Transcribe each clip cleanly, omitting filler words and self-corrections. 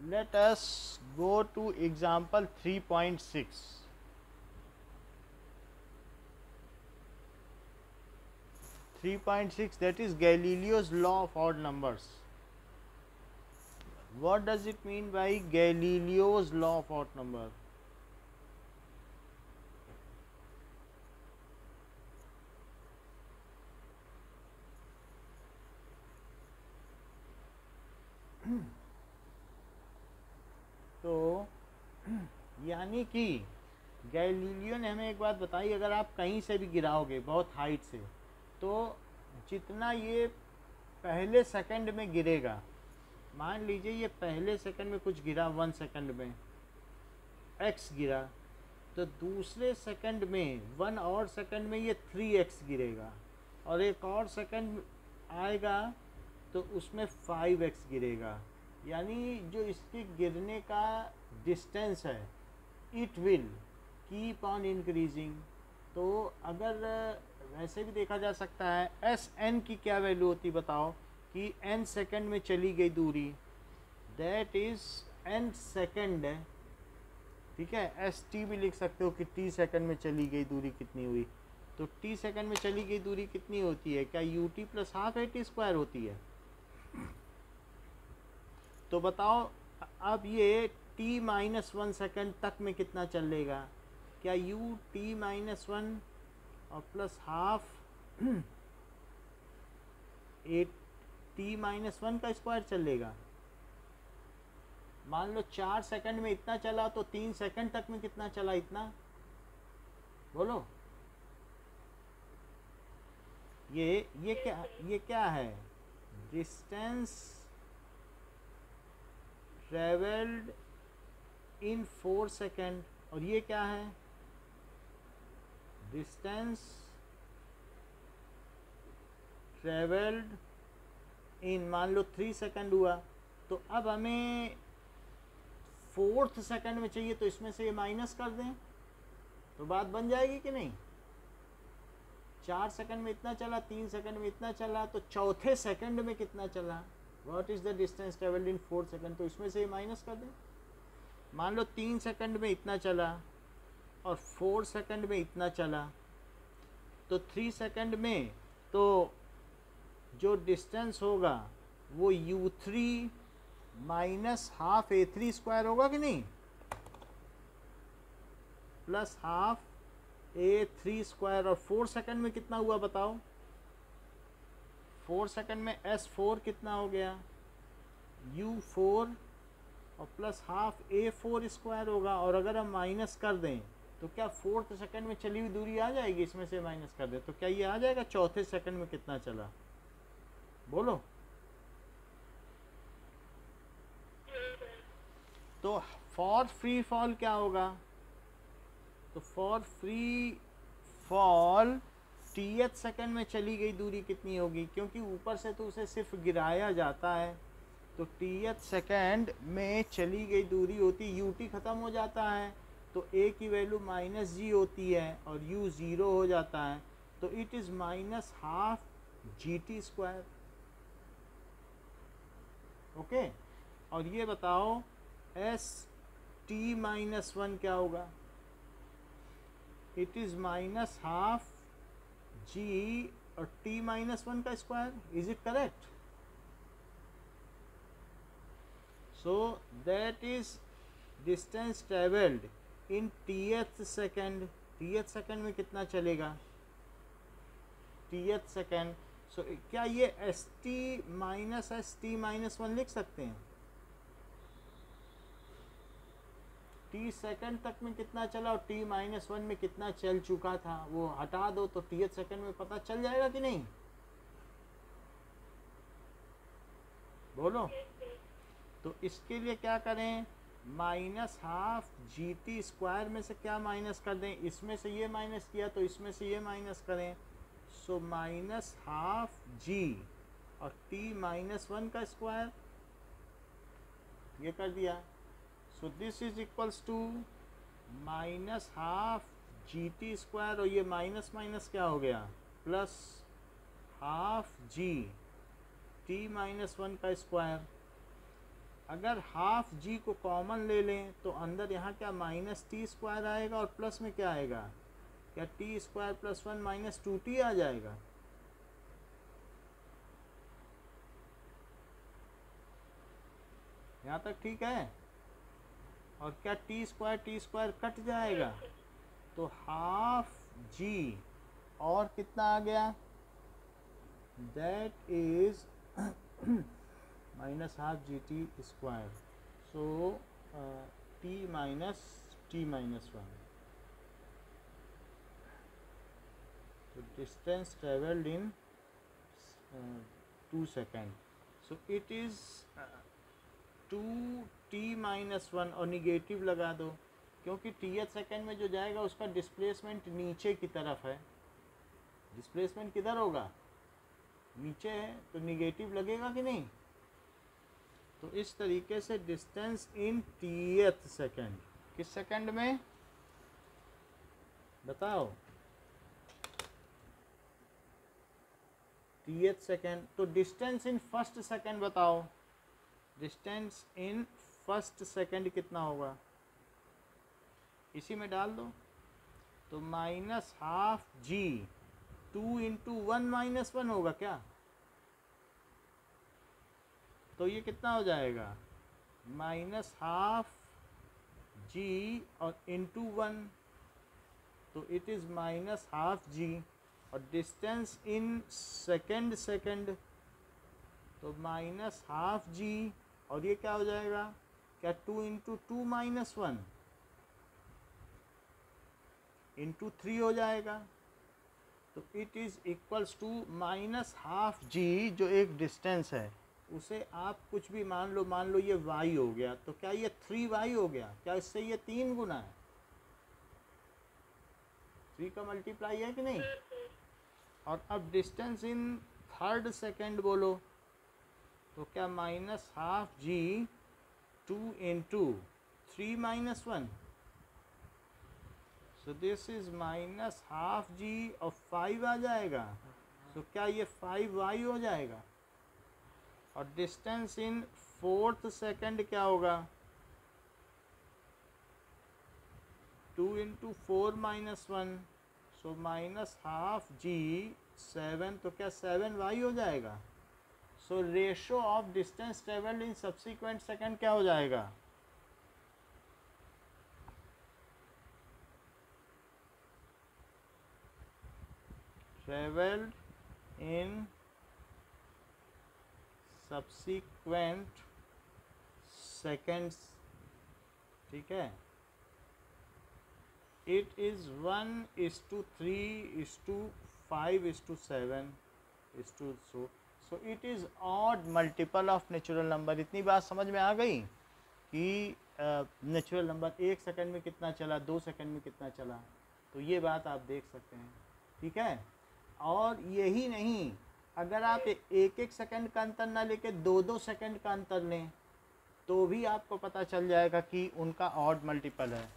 let us go to example 3.6. 3.6, that is Galileo's law of odd numbers. What does it mean by Galileo's law of odd number? तो यानी कि Galileo ने हमें एक बात बताई, अगर आप कहीं से भी गिराओगे बहुत हाइट से, तो जितना ये पहले सेकंड में गिरेगा, मान लीजिए ये पहले सेकंड में कुछ गिरा 1 सेकंड में x गिरा, तो दूसरे सेकंड में 1 और सेकंड में ये 3x गिरेगा, और एक और सेकंड आएगा तो उसमें 5x गिरेगा। यानी जो इसके गिरने का डिस्टेंस है, it will keep on increasing. तो अगर वैसे भी देखा जा सकता है, एस एन की क्या वैल्यू होती बताओ, कि n सेकंड में चली गई दूरी, दैट इज n सेकंड है, ठीक है। एस टी भी लिख सकते हो कि t सेकंड में चली गई दूरी कितनी हुई। तो t सेकंड में चली गई दूरी कितनी होती है, क्या U T plus half A T square होती है? तो बताओ अब ये t माइनस 1 सेकेंड तक में कितना चलेगा, क्या u t माइनस 1 और प्लस हाफ ए t माइनस 1 का स्क्वायर चलेगा? मान लो 4 सेकंड में इतना चला, तो 3 सेकंड तक में कितना चला, इतना बोलो। ये क्या है, डिस्टेंस ट्रेवल्ड इन 4 सेकेंड, और ये क्या है, डिस्टेंस ट्रेवल्ड इन, मान लो 3 सेकेंड हुआ। तो अब हमें 4th सेकेंड में चाहिए, तो इसमें से ये माइनस कर दें तो बात बन जाएगी कि नहीं। 4 सेकेंड में इतना चला, 3 सेकेंड में इतना चला, तो चौथे सेकेंड में कितना चला, what is the distance travelled in 4 second, तो इसमें से ये माइनस कर दें। मान लो 3 सेकेंड में इतना चला और 4 सेकेंड में इतना चला, तो 3 सेकेंड में तो जो डिस्टेंस होगा वो u3 minus half a3 square होगा कि नहीं, प्लस हाफ a3 स्क्वायर। और 4 सेकेंड में कितना हुआ बताओ, 4 सेकेंड में s4 कितना हो गया, u4 और प्लस हाफ a4 स्क्वायर होगा। और अगर हम माइनस कर दें तो क्या 4th सेकेंड में चली हुई दूरी आ जाएगी, इसमें से माइनस कर दें तो क्या ये आ जाएगा चौथे सेकेंड में कितना चला, बोलो। तो फॉर फ्री फॉल क्या होगा, तो फॉर फ्री फॉल टीएथ सेकेंड में चली गई दूरी कितनी होगी, क्योंकि ऊपर से तो उसे सिर्फ गिराया जाता है, तो टीएथ सेकेंड में चली गई दूरी होती, यू टी ख़त्म हो जाता है तो ए की वैल्यू माइनस जी होती है और यू ज़ीरो हो जाता है, तो it is minus half G T square. Okay, और ये बताओ एस टी माइनस 1 क्या होगा, इट इज़ माइनस हाफ जी और t माइनस 1 का square, is it correct? So that is distance travelled in tth second. Tth second में कितना चलेगा, टीएथ सेकेंड। सो क्या ये एस टी माइनस 1 लिख सकते हैं, टी सेकंड तक में कितना चला और टी माइनस 1 में कितना चल चुका था वो हटा दो, तो टीएथ सेकंड में पता चल जाएगा कि नहीं, बोलो। तो इसके लिए क्या करें, minus half G T square में से क्या माइनस कर दें, इसमें से ये माइनस किया तो इसमें से ये माइनस करें, सो माइनस हाफ जी और टी माइनस 1 का स्क्वायर, ये कर दिया। So this is equals to minus half G T square, और ये माइनस माइनस क्या हो गया, plus half G T minus 1 का स्क्वायर। अगर हाफ जी को कॉमन ले लें तो अंदर यहाँ क्या माइनस टी स्क्वायर आएगा और प्लस में क्या आएगा, क्या T square plus 1 minus 2t आ जाएगा। यहाँ तक ठीक है। और क्या टी स्क्वायर कट जाएगा, तो हाफ जी और कितना आ गया, that is minus half G T square, so T minus 1। तो distance travelled in 2 second, so it is 2t minus 1 और निगेटिव लगा दो, क्योंकि टीएथ सेकेंड में जो जाएगा उसका डिस्प्लेसमेंट नीचे की तरफ है। डिस्प्लेसमेंट किधर होगा, नीचे है, तो निगेटिव लगेगा कि नहीं। तो इस तरीके से डिस्टेंस इन टीएथ सेकेंड, किस सेकेंड में बताओ, टीएथ सेकेंड। तो डिस्टेंस इन फर्स्ट सेकेंड बताओ, डिस्टेंस इन फर्स्ट सेकेंड कितना होगा, इसी में डाल दो। तो minus half g 2 into 1 minus 1 होगा क्या, तो ये कितना हो जाएगा, माइनस हाफ जी और इंटू 1, तो इट इज़ माइनस हाफ जी। और डिस्टेंस इन सेकेंड, तो माइनस हाफ जी, और ये क्या हो जाएगा, क्या 2 इंटू 2 माइनस 1 इंटू 3 हो जाएगा। तो it is equals to minus half g, जो एक डिस्टेंस है उसे आप कुछ भी मान लो ये y हो गया, तो क्या ये 3y हो गया, क्या इससे ये 3 गुना है, 3 का मल्टीप्लाई है कि नहीं। और अब डिस्टेंस इन थर्ड सेकेंड बोलो, तो क्या minus half g 2 into 3 minus 1, so this is minus half जी और 5 आ जाएगा, तो क्या ये 5y हो जाएगा। और डिस्टेंस इन फोर्थ सेकेंड क्या होगा, 2 into 4 minus 1, so minus half g 7, तो क्या 7y हो जाएगा। So ratio of distance travelled in subsequent second क्या हो जाएगा, ट्रेवल्ड इन सब्सिक्वेंट सेकेंड्स, ठीक है, it is 1:3:5:7 so it is odd multiple of natural number. इतनी बात समझ में आ गई कि नेचुरल नंबर 1 सेकंड में कितना चला, 2 सेकंड में कितना चला, तो ये बात आप देख सकते हैं, ठीक है। और यही नहीं, अगर आप 1-1 सेकंड का अंतर ना लेके 2-2 सेकंड का अंतर लें तो भी आपको पता चल जाएगा कि उनका ऑड मल्टीपल है।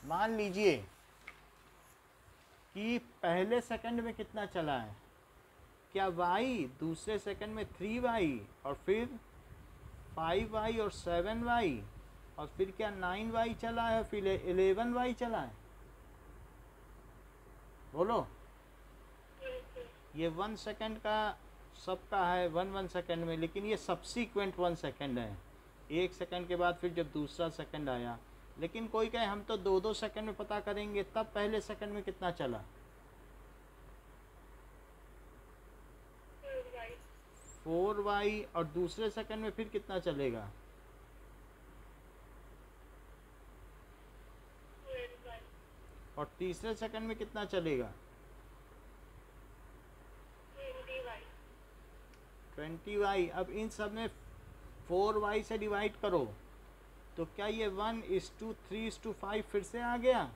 मान लीजिए कि पहले सेकंड में कितना चला है, क्या y, दूसरे सेकंड में 3y, और फिर 5y और 7y, और फिर क्या 9y चला है, फिर 11y चला है, बोलो। ये 1 सेकंड का सबका है, 1 सेकंड में, लेकिन ये सब्सीक्वेंट 1 सेकंड है, 1 सेकंड के बाद फिर जब दूसरा सेकंड आया। लेकिन कोई कहे हम तो 2-2 सेकंड में पता करेंगे, तब पहले सेकंड में कितना चला, 4y, और दूसरे सेकंड में फिर कितना चलेगा, 12y, और तीसरे सेकंड में कितना चलेगा, 20y। अब इन सब में 4y से डिवाइड करो, तो क्या ये 1:3:5 फिर से आ गया।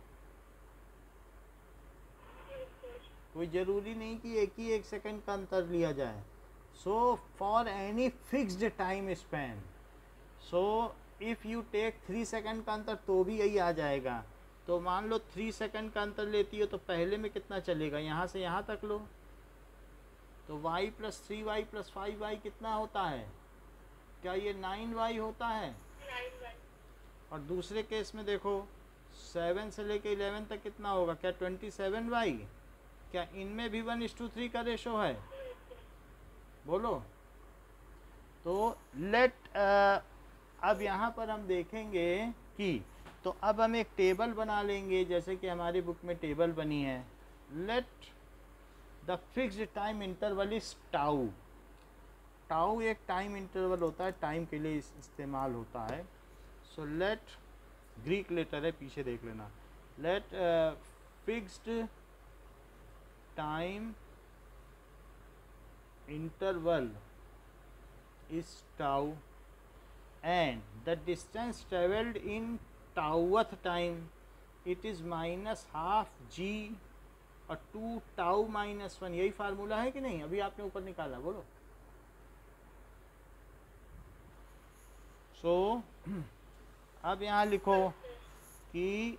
कोई ज़रूरी नहीं कि एक ही 1 सेकंड का अंतर लिया जाए। So for any fixed time span, so if you take 3 second का अंतर तो भी यही आ जाएगा। तो मान लो 3 सेकंड का अंतर लेती हो तो पहले में कितना चलेगा, यहाँ से यहाँ तक लो, तो y + 3y + 5y कितना होता है, क्या ये 9y होता है। और दूसरे केस में देखो 7 से लेके 11 तक कितना होगा, क्या 27y, क्या इनमें भी 1:3 का रेशो है, बोलो। तो लेट अब यहाँ पर हम देखेंगे कि, तो अब हम एक टेबल बना लेंगे जैसे कि हमारी बुक में टेबल बनी है। Let the fixed time interval is tau. Tau एक टाइम इंटरवल होता है, टाइम के लिए इस्तेमाल होता है। सो लेट, ग्रीक लेटर है, पीछे देख लेना। Let fixed time interval is tau and the distance travelled in tauth time it is minus half g और 2 tau minus 1, यही फार्मूला है कि नहीं, अभी आपने ऊपर निकाला, बोलो। सो अब यहाँ लिखो कि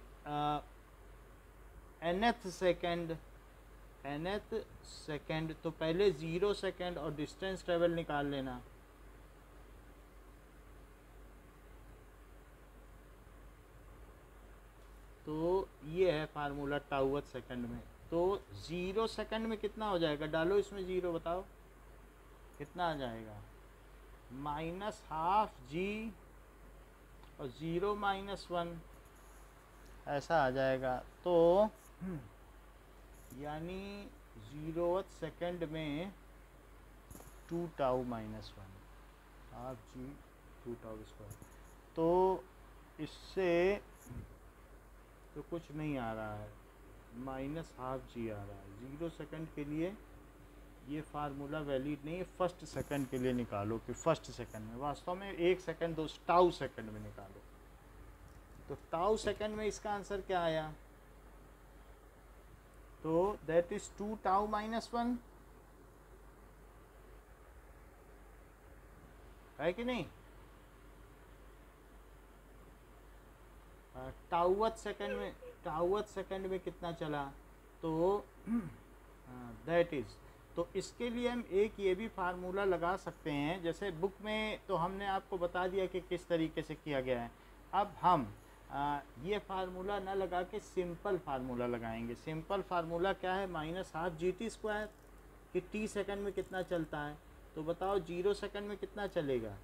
nth सेकेंड, तो पहले 0 सेकेंड और डिस्टेंस ट्रेवल निकाल लेना। तो ये है फार्मूला टाउथ सेकंड में। तो 0 सेकंड में कितना हो जाएगा, डालो इसमें 0, बताओ कितना आ जाएगा, -12g और 0 - 1 ऐसा आ जाएगा। तो यानी 0th सेकंड में 2 tau -1 half g 2 tau square. तो इससे तो कुछ नहीं आ रहा है, -12g आ रहा है 0 सेकंड के लिए। ये फार्मूला वैलिड नहीं है, फर्स्ट सेकंड के लिए निकालो कि फर्स्ट सेकंड में, वास्तव में 1 सेकंड 2 टाउ सेकंड में निकालो। तो टाउ सेकंड में इसका आंसर क्या आया, तो दैट इज 2 टाउ -1 है कि नहीं। टाउथ सेकंड में कितना चला, तो दैट इज, तो इसके लिए हम एक ये भी फार्मूला लगा सकते हैं, जैसे बुक में तो हमने आपको बता दिया कि किस तरीके से किया गया है। अब हम ये फार्मूला ना लगा के सिंपल फार्मूला लगाएंगे। सिंपल फार्मूला क्या है, -12gt², कि t सेकंड में कितना चलता है। तो बताओ 0 सेकंड में कितना चलेगा,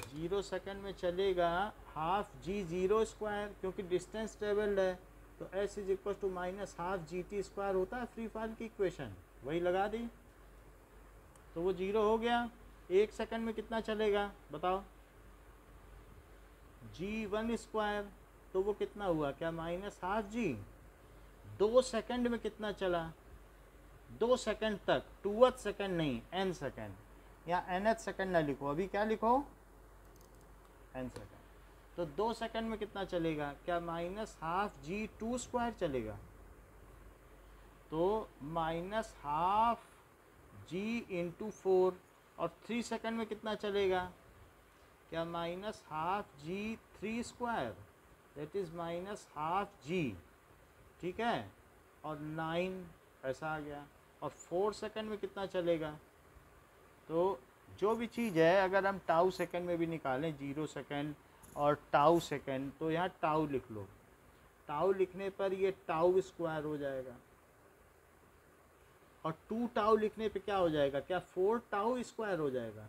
0 सेकंड में चलेगा ½ g0², क्योंकि डिस्टेंस ट्रेवल्ड है। तो s = -12gt² होता है फ्री फॉल की इक्वेशन, वही लगा दी तो वो 0 हो गया। 1 सेकंड में कितना चलेगा बताओ, g1², तो वो कितना हुआ, क्या -12g। 2 सेकंड में कितना चला, 2 सेकंड तक, 2th सेकंड नहीं, n सेकंड, या nth सेकंड ना लिखो, अभी क्या लिखो, n सेकंड। तो 2 सेकंड में कितना चलेगा, क्या -12g2² चलेगा। तो -12g × 4, और 3 सेकंड में कितना चलेगा, क्या -12g3², दैट इज -12g, ठीक है, और 9 ऐसा आ गया। और 4 सेकंड में कितना चलेगा। तो जो भी चीज़ है, अगर हम टाउ सेकंड में भी निकालें, 0 सेकंड और टाउ सेकंड, तो यहाँ टाउ लिख लो। टाउ लिखने पर ये टाउ² हो जाएगा, और 2 टाउ लिखने पे क्या हो जाएगा, क्या 4 टाउ² हो जाएगा,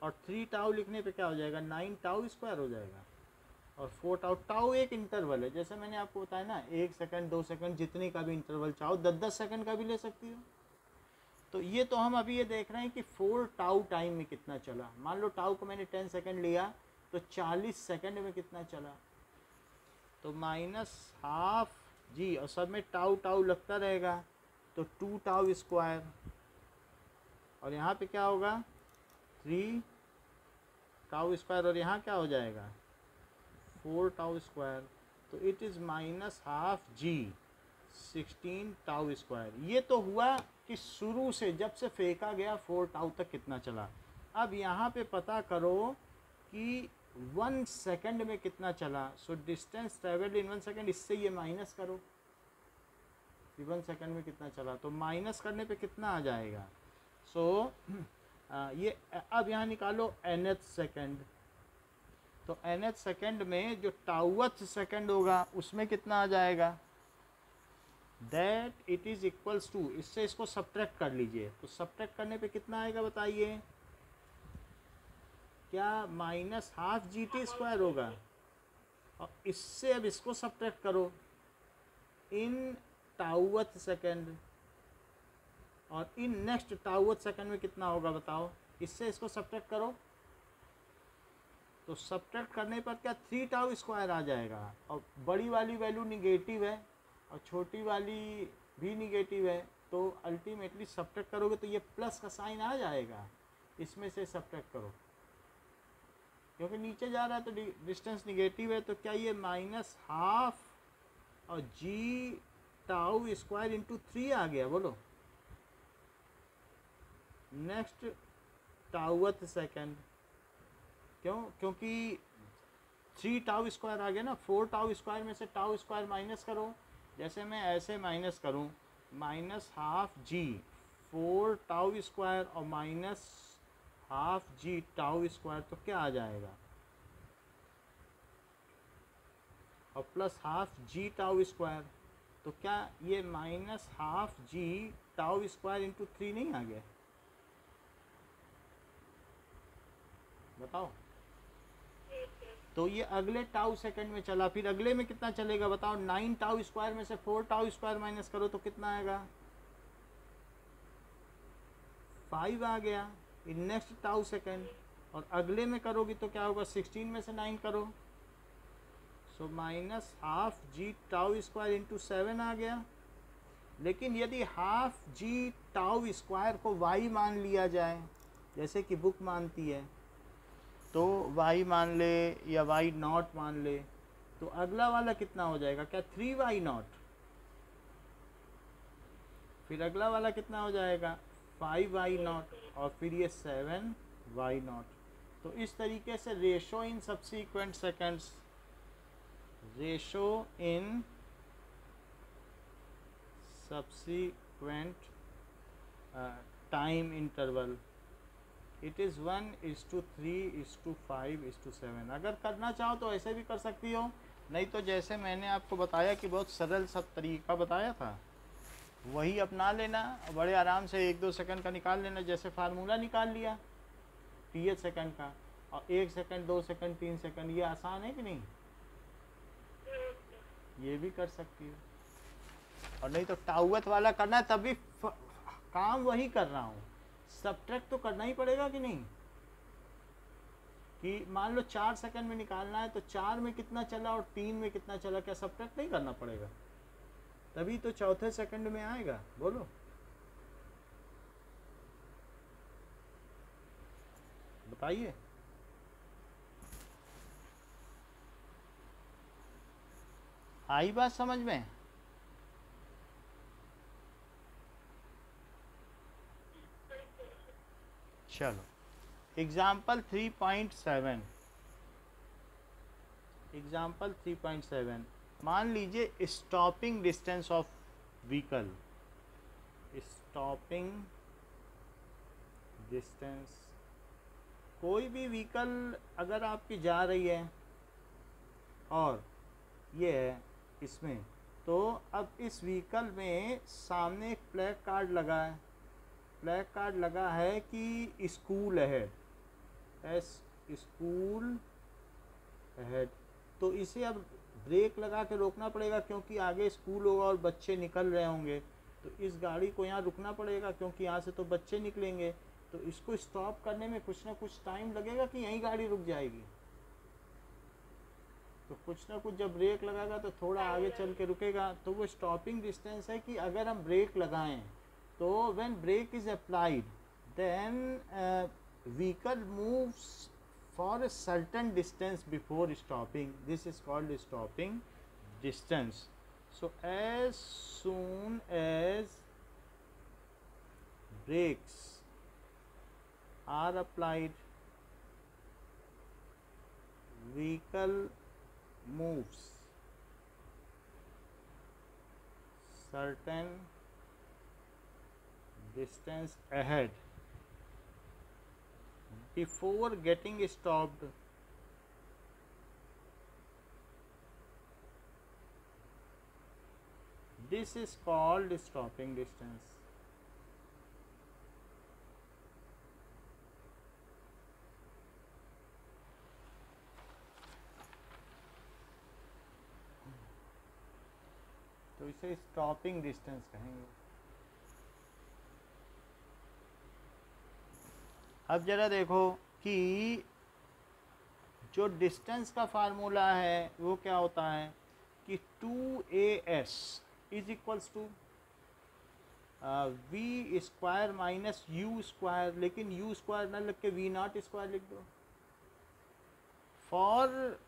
और 3 टाउ लिखने पे क्या हो जाएगा, 9 टाउ² हो जाएगा, और 4 टाउ। टाउ एक इंटरवल है, जैसे मैंने आपको बताया ना, 1 सेकंड 2 सेकंड जितने का भी इंटरवल चाहो, 10-10 सेकंड का भी ले सकती हो। तो ये तो हम अभी ये देख रहे हैं कि 4 टाउ टाइम में कितना चला। मान लो टाउ को मैंने 10 सेकंड लिया, तो 40 सेकंड में कितना चला, तो -12g, और सब में टाउ टाउ लगता रहेगा, तो 2 टाउ², और यहाँ पे क्या होगा 3 टाउ², और यहाँ क्या हो जाएगा 4 टाउ²। तो इट इज़ -12g 16 टाउ²। ये तो हुआ कि शुरू से जब से फेंका गया 4 टाउ तक कितना चला। अब यहाँ पे पता करो कि 1 सेकंड में कितना चला। सो डिस्टेंस ट्रेवल्ड इन 1 सेकंड, इससे ये माइनस करो कि 1 सेकंड में कितना चला, तो माइनस करने पे कितना आ जाएगा। सो ये अब यहाँ निकालो nth सेकंड, तो nth सेकंड में जो टाउथ सेकंड होगा उसमें कितना आ जाएगा, that it is equals to, इससे इसको सब्ट्रैक्ट कर लीजिए, तो सब्ट्रैक्ट करने पे कितना आएगा बताइए, क्या minus half G T square होगा, और इससे अब इसको सब्ट्रैक्ट करो इन टाउथ सेकंड, और इन नेक्स्ट टाउथ सेकंड में कितना होगा बताओ, इससे इसको सब्ट्रैक्ट करो, तो सब्ट्रैक्ट करने पर क्या 3 टाउ स्क्वायर आ जाएगा, और बड़ी वाली वैल्यू निगेटिव है और छोटी वाली भी निगेटिव है, तो अल्टीमेटली सब्ट्रैक्ट करोगे तो ये प्लस का साइन आ जाएगा, इसमें से सब्ट्रैक्ट करो, क्योंकि नीचे जा रहा है तो डिस्टेंस निगेटिव है, तो क्या ये माइनस हाफ और जी टाउ स्क्वायर इंटू 3 आ गया, बोलो। नेक्स्ट टाउथ सेकंड, क्योंकि 3 टाउ स्क्वायर आ गया ना, 4 टाउ स्क्वायर में से टाउ स्क्वायर माइनस करो, जैसे मैं ऐसे माइनस करूं, माइनस हाफ जी 4 टाउ स्क्वायर और माइनस हाफ जी टाउ स्क्वायर, तो क्या आ जाएगा, और प्लस हाफ जी टाउ स्क्वायर, तो क्या ये माइनस हाफ जी टाउ स्क्वायर इंटू 3 नहीं आ गया, बताओ। तो ये अगले टाउ सेकंड में चला, फिर अगले में कितना चलेगा बताओ, 9 टाउ स्क्वायर में से 4 टाउ स्क्वायर माइनस करो तो कितना आएगा, 5 आ गया इन नेक्स्ट टाउ सेकंड, और अगले में करोगी तो क्या होगा, 16 में से 9 करो, सो माइनस हाफ जी टाउ स्क्वायर इंटू 7 आ गया। लेकिन यदि हाफ जी टाउ स्क्वायर को y मान लिया जाए, जैसे कि बुक मानती है, तो y मान ले या y नॉट मान ले, तो अगला वाला कितना हो जाएगा, क्या 3y नॉट, फिर अगला वाला कितना हो जाएगा 5y नॉट, और फिर ये 7y नॉट। तो इस तरीके से ratio in subsequent seconds, ratio in subsequent time interval, it is 1:3:5:7। अगर करना चाहो तो ऐसे भी कर सकती हो, नहीं तो जैसे मैंने आपको बताया कि बहुत सरल सब तरीका बताया था, वही अपना लेना, बड़े आराम से 1-2 सेकंड का निकाल लेना, जैसे फार्मूला निकाल लिया टीएच सेकंड का, और 1 सेकंड 2 सेकंड 3 सेकंड, ये आसान है कि नहीं, ये भी कर सकती हो। और नहीं तो टाउथ वाला करना है तभी काम वही कर रहा हूँ, सब्ट्रैक्ट तो करना ही पड़ेगा कि नहीं, कि मान लो 4 सेकंड में निकालना है तो 4 में कितना चला और 3 में कितना चला, क्या सब्ट्रैक्ट नहीं करना पड़ेगा, तभी तो चौथे सेकंड में आएगा, बोलो। बताइए। आई बात समझ में? चलो एग्जाम्पल 3.7, एग्जाम्पल 3.7, मान लीजिए stopping distance of vehicle, stopping distance, कोई भी व्हीकल अगर आपकी जा रही है और ये है इसमें, तो अब इस व्हीकल में सामने एक फ्लैग कार्ड लगा है, फ्लैग कार्ड लगा है कि स्कूल अहेड, स्कूल अहेड, तो इसे अब ब्रेक लगा के रोकना पड़ेगा, क्योंकि आगे स्कूल होगा और बच्चे निकल रहे होंगे, तो इस गाड़ी को यहाँ रुकना पड़ेगा, क्योंकि यहाँ से तो बच्चे निकलेंगे, तो इसको स्टॉप करने में कुछ ना कुछ टाइम लगेगा कि यहीं गाड़ी रुक जाएगी, तो कुछ ना कुछ जब ब्रेक लगाएगा तो थोड़ा आगे चल के रुकेगा, तो वो स्टॉपिंग डिस्टेंस है कि अगर हम ब्रेक लगाएं तो when brake is applied then vehicle moves for a certain distance before stopping, this is called stopping distance. So as soon as brakes are applied, vehicle moves certain distance ahead before getting stopped, this is called stopping distance. तो इसे stopping distance कहेंगे। अब जरा देखो कि जो distance का formula है वो क्या होता है कि 2as is equals to V square minus U square, लेकिन यू स्क्वायर ना लिख के वी नॉट स्क्वायर लिख दो। For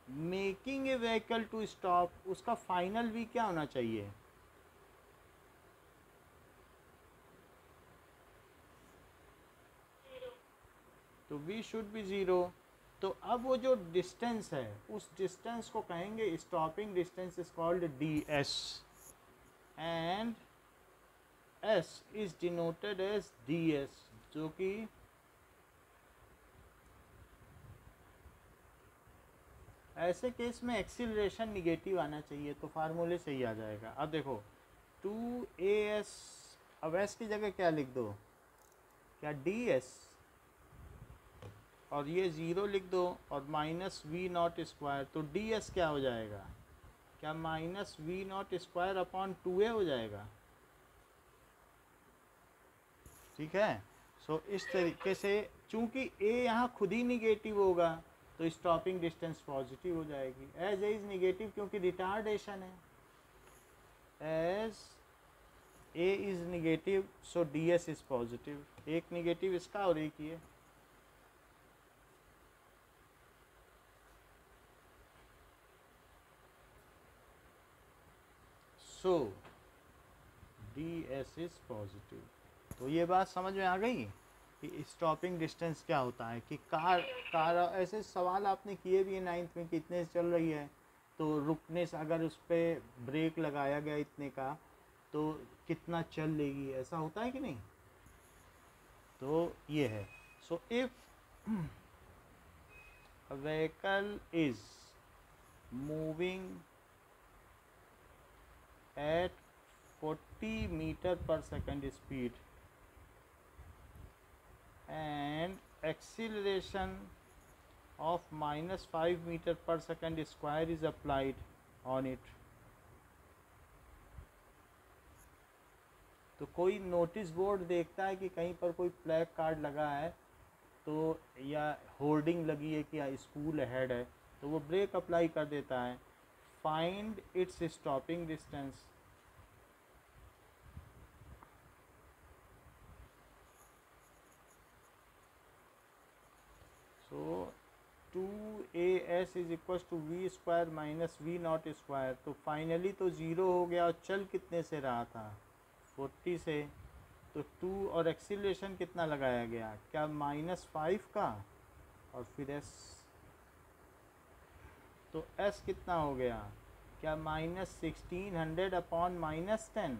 making a vehicle to stop, उसका फाइनल वी क्या होना चाहिए? तो वी शुड बी ज़ीरो। तो अब वो जो डिस्टेंस है उस डिस्टेंस को कहेंगे stopping distance is called D S, and S is denoted as D S, जो कि ऐसे केस में एक्सीलरेशन निगेटिव आना चाहिए, तो फार्मूले सही आ जाएगा। अब देखो 2as, अब एस की जगह क्या लिख दो, क्या डी एस, और ये ज़ीरो लिख दो और माइनस वी नॉट स्क्वायर, तो डी एस क्या हो जाएगा? क्या minus V not square upon 2a हो जाएगा? ठीक है। सो इस तरीके से चूंकि a यहाँ खुद ही निगेटिव होगा तो स्टॉपिंग डिस्टेंस पॉजिटिव हो जाएगी। एज ए इज निगेटिव क्योंकि रिटार्डेशन है, as a is negative so D S is positive. एक निगेटिव इसका और एक ये। So D S is positive. तो ये बात समझ में आ गई कि स्टॉपिंग डिस्टेंस क्या होता है। कि कार ऐसे सवाल आपने किए भी हैं 9th में कि इतने से चल रही है तो रुकने से अगर उस पर ब्रेक लगाया गया इतने का तो कितना चल लेगी, ऐसा होता है कि नहीं? तो ये है। So if vehicle is moving at 40 meter per second speed and acceleration of minus 5 meter per second square is applied on it, तो कोई नोटिस बोर्ड देखता है कि कहीं पर कोई प्लेक कार्ड लगा है तो या होर्डिंग लगी है कि स्कूल अहेड है, तो वो ब्रेक अप्लाई कर देता है। Find its stopping distance. So 2as is equal to V square minus V not square, तो फाइनली तो ज़ीरो हो गया और चल कितने से रहा था? 40 से। तो 2 और एक्सीलरेशन कितना लगाया गया? क्या -5 का, और फिर s, तो s कितना हो गया? क्या -1600 अपॉन -10,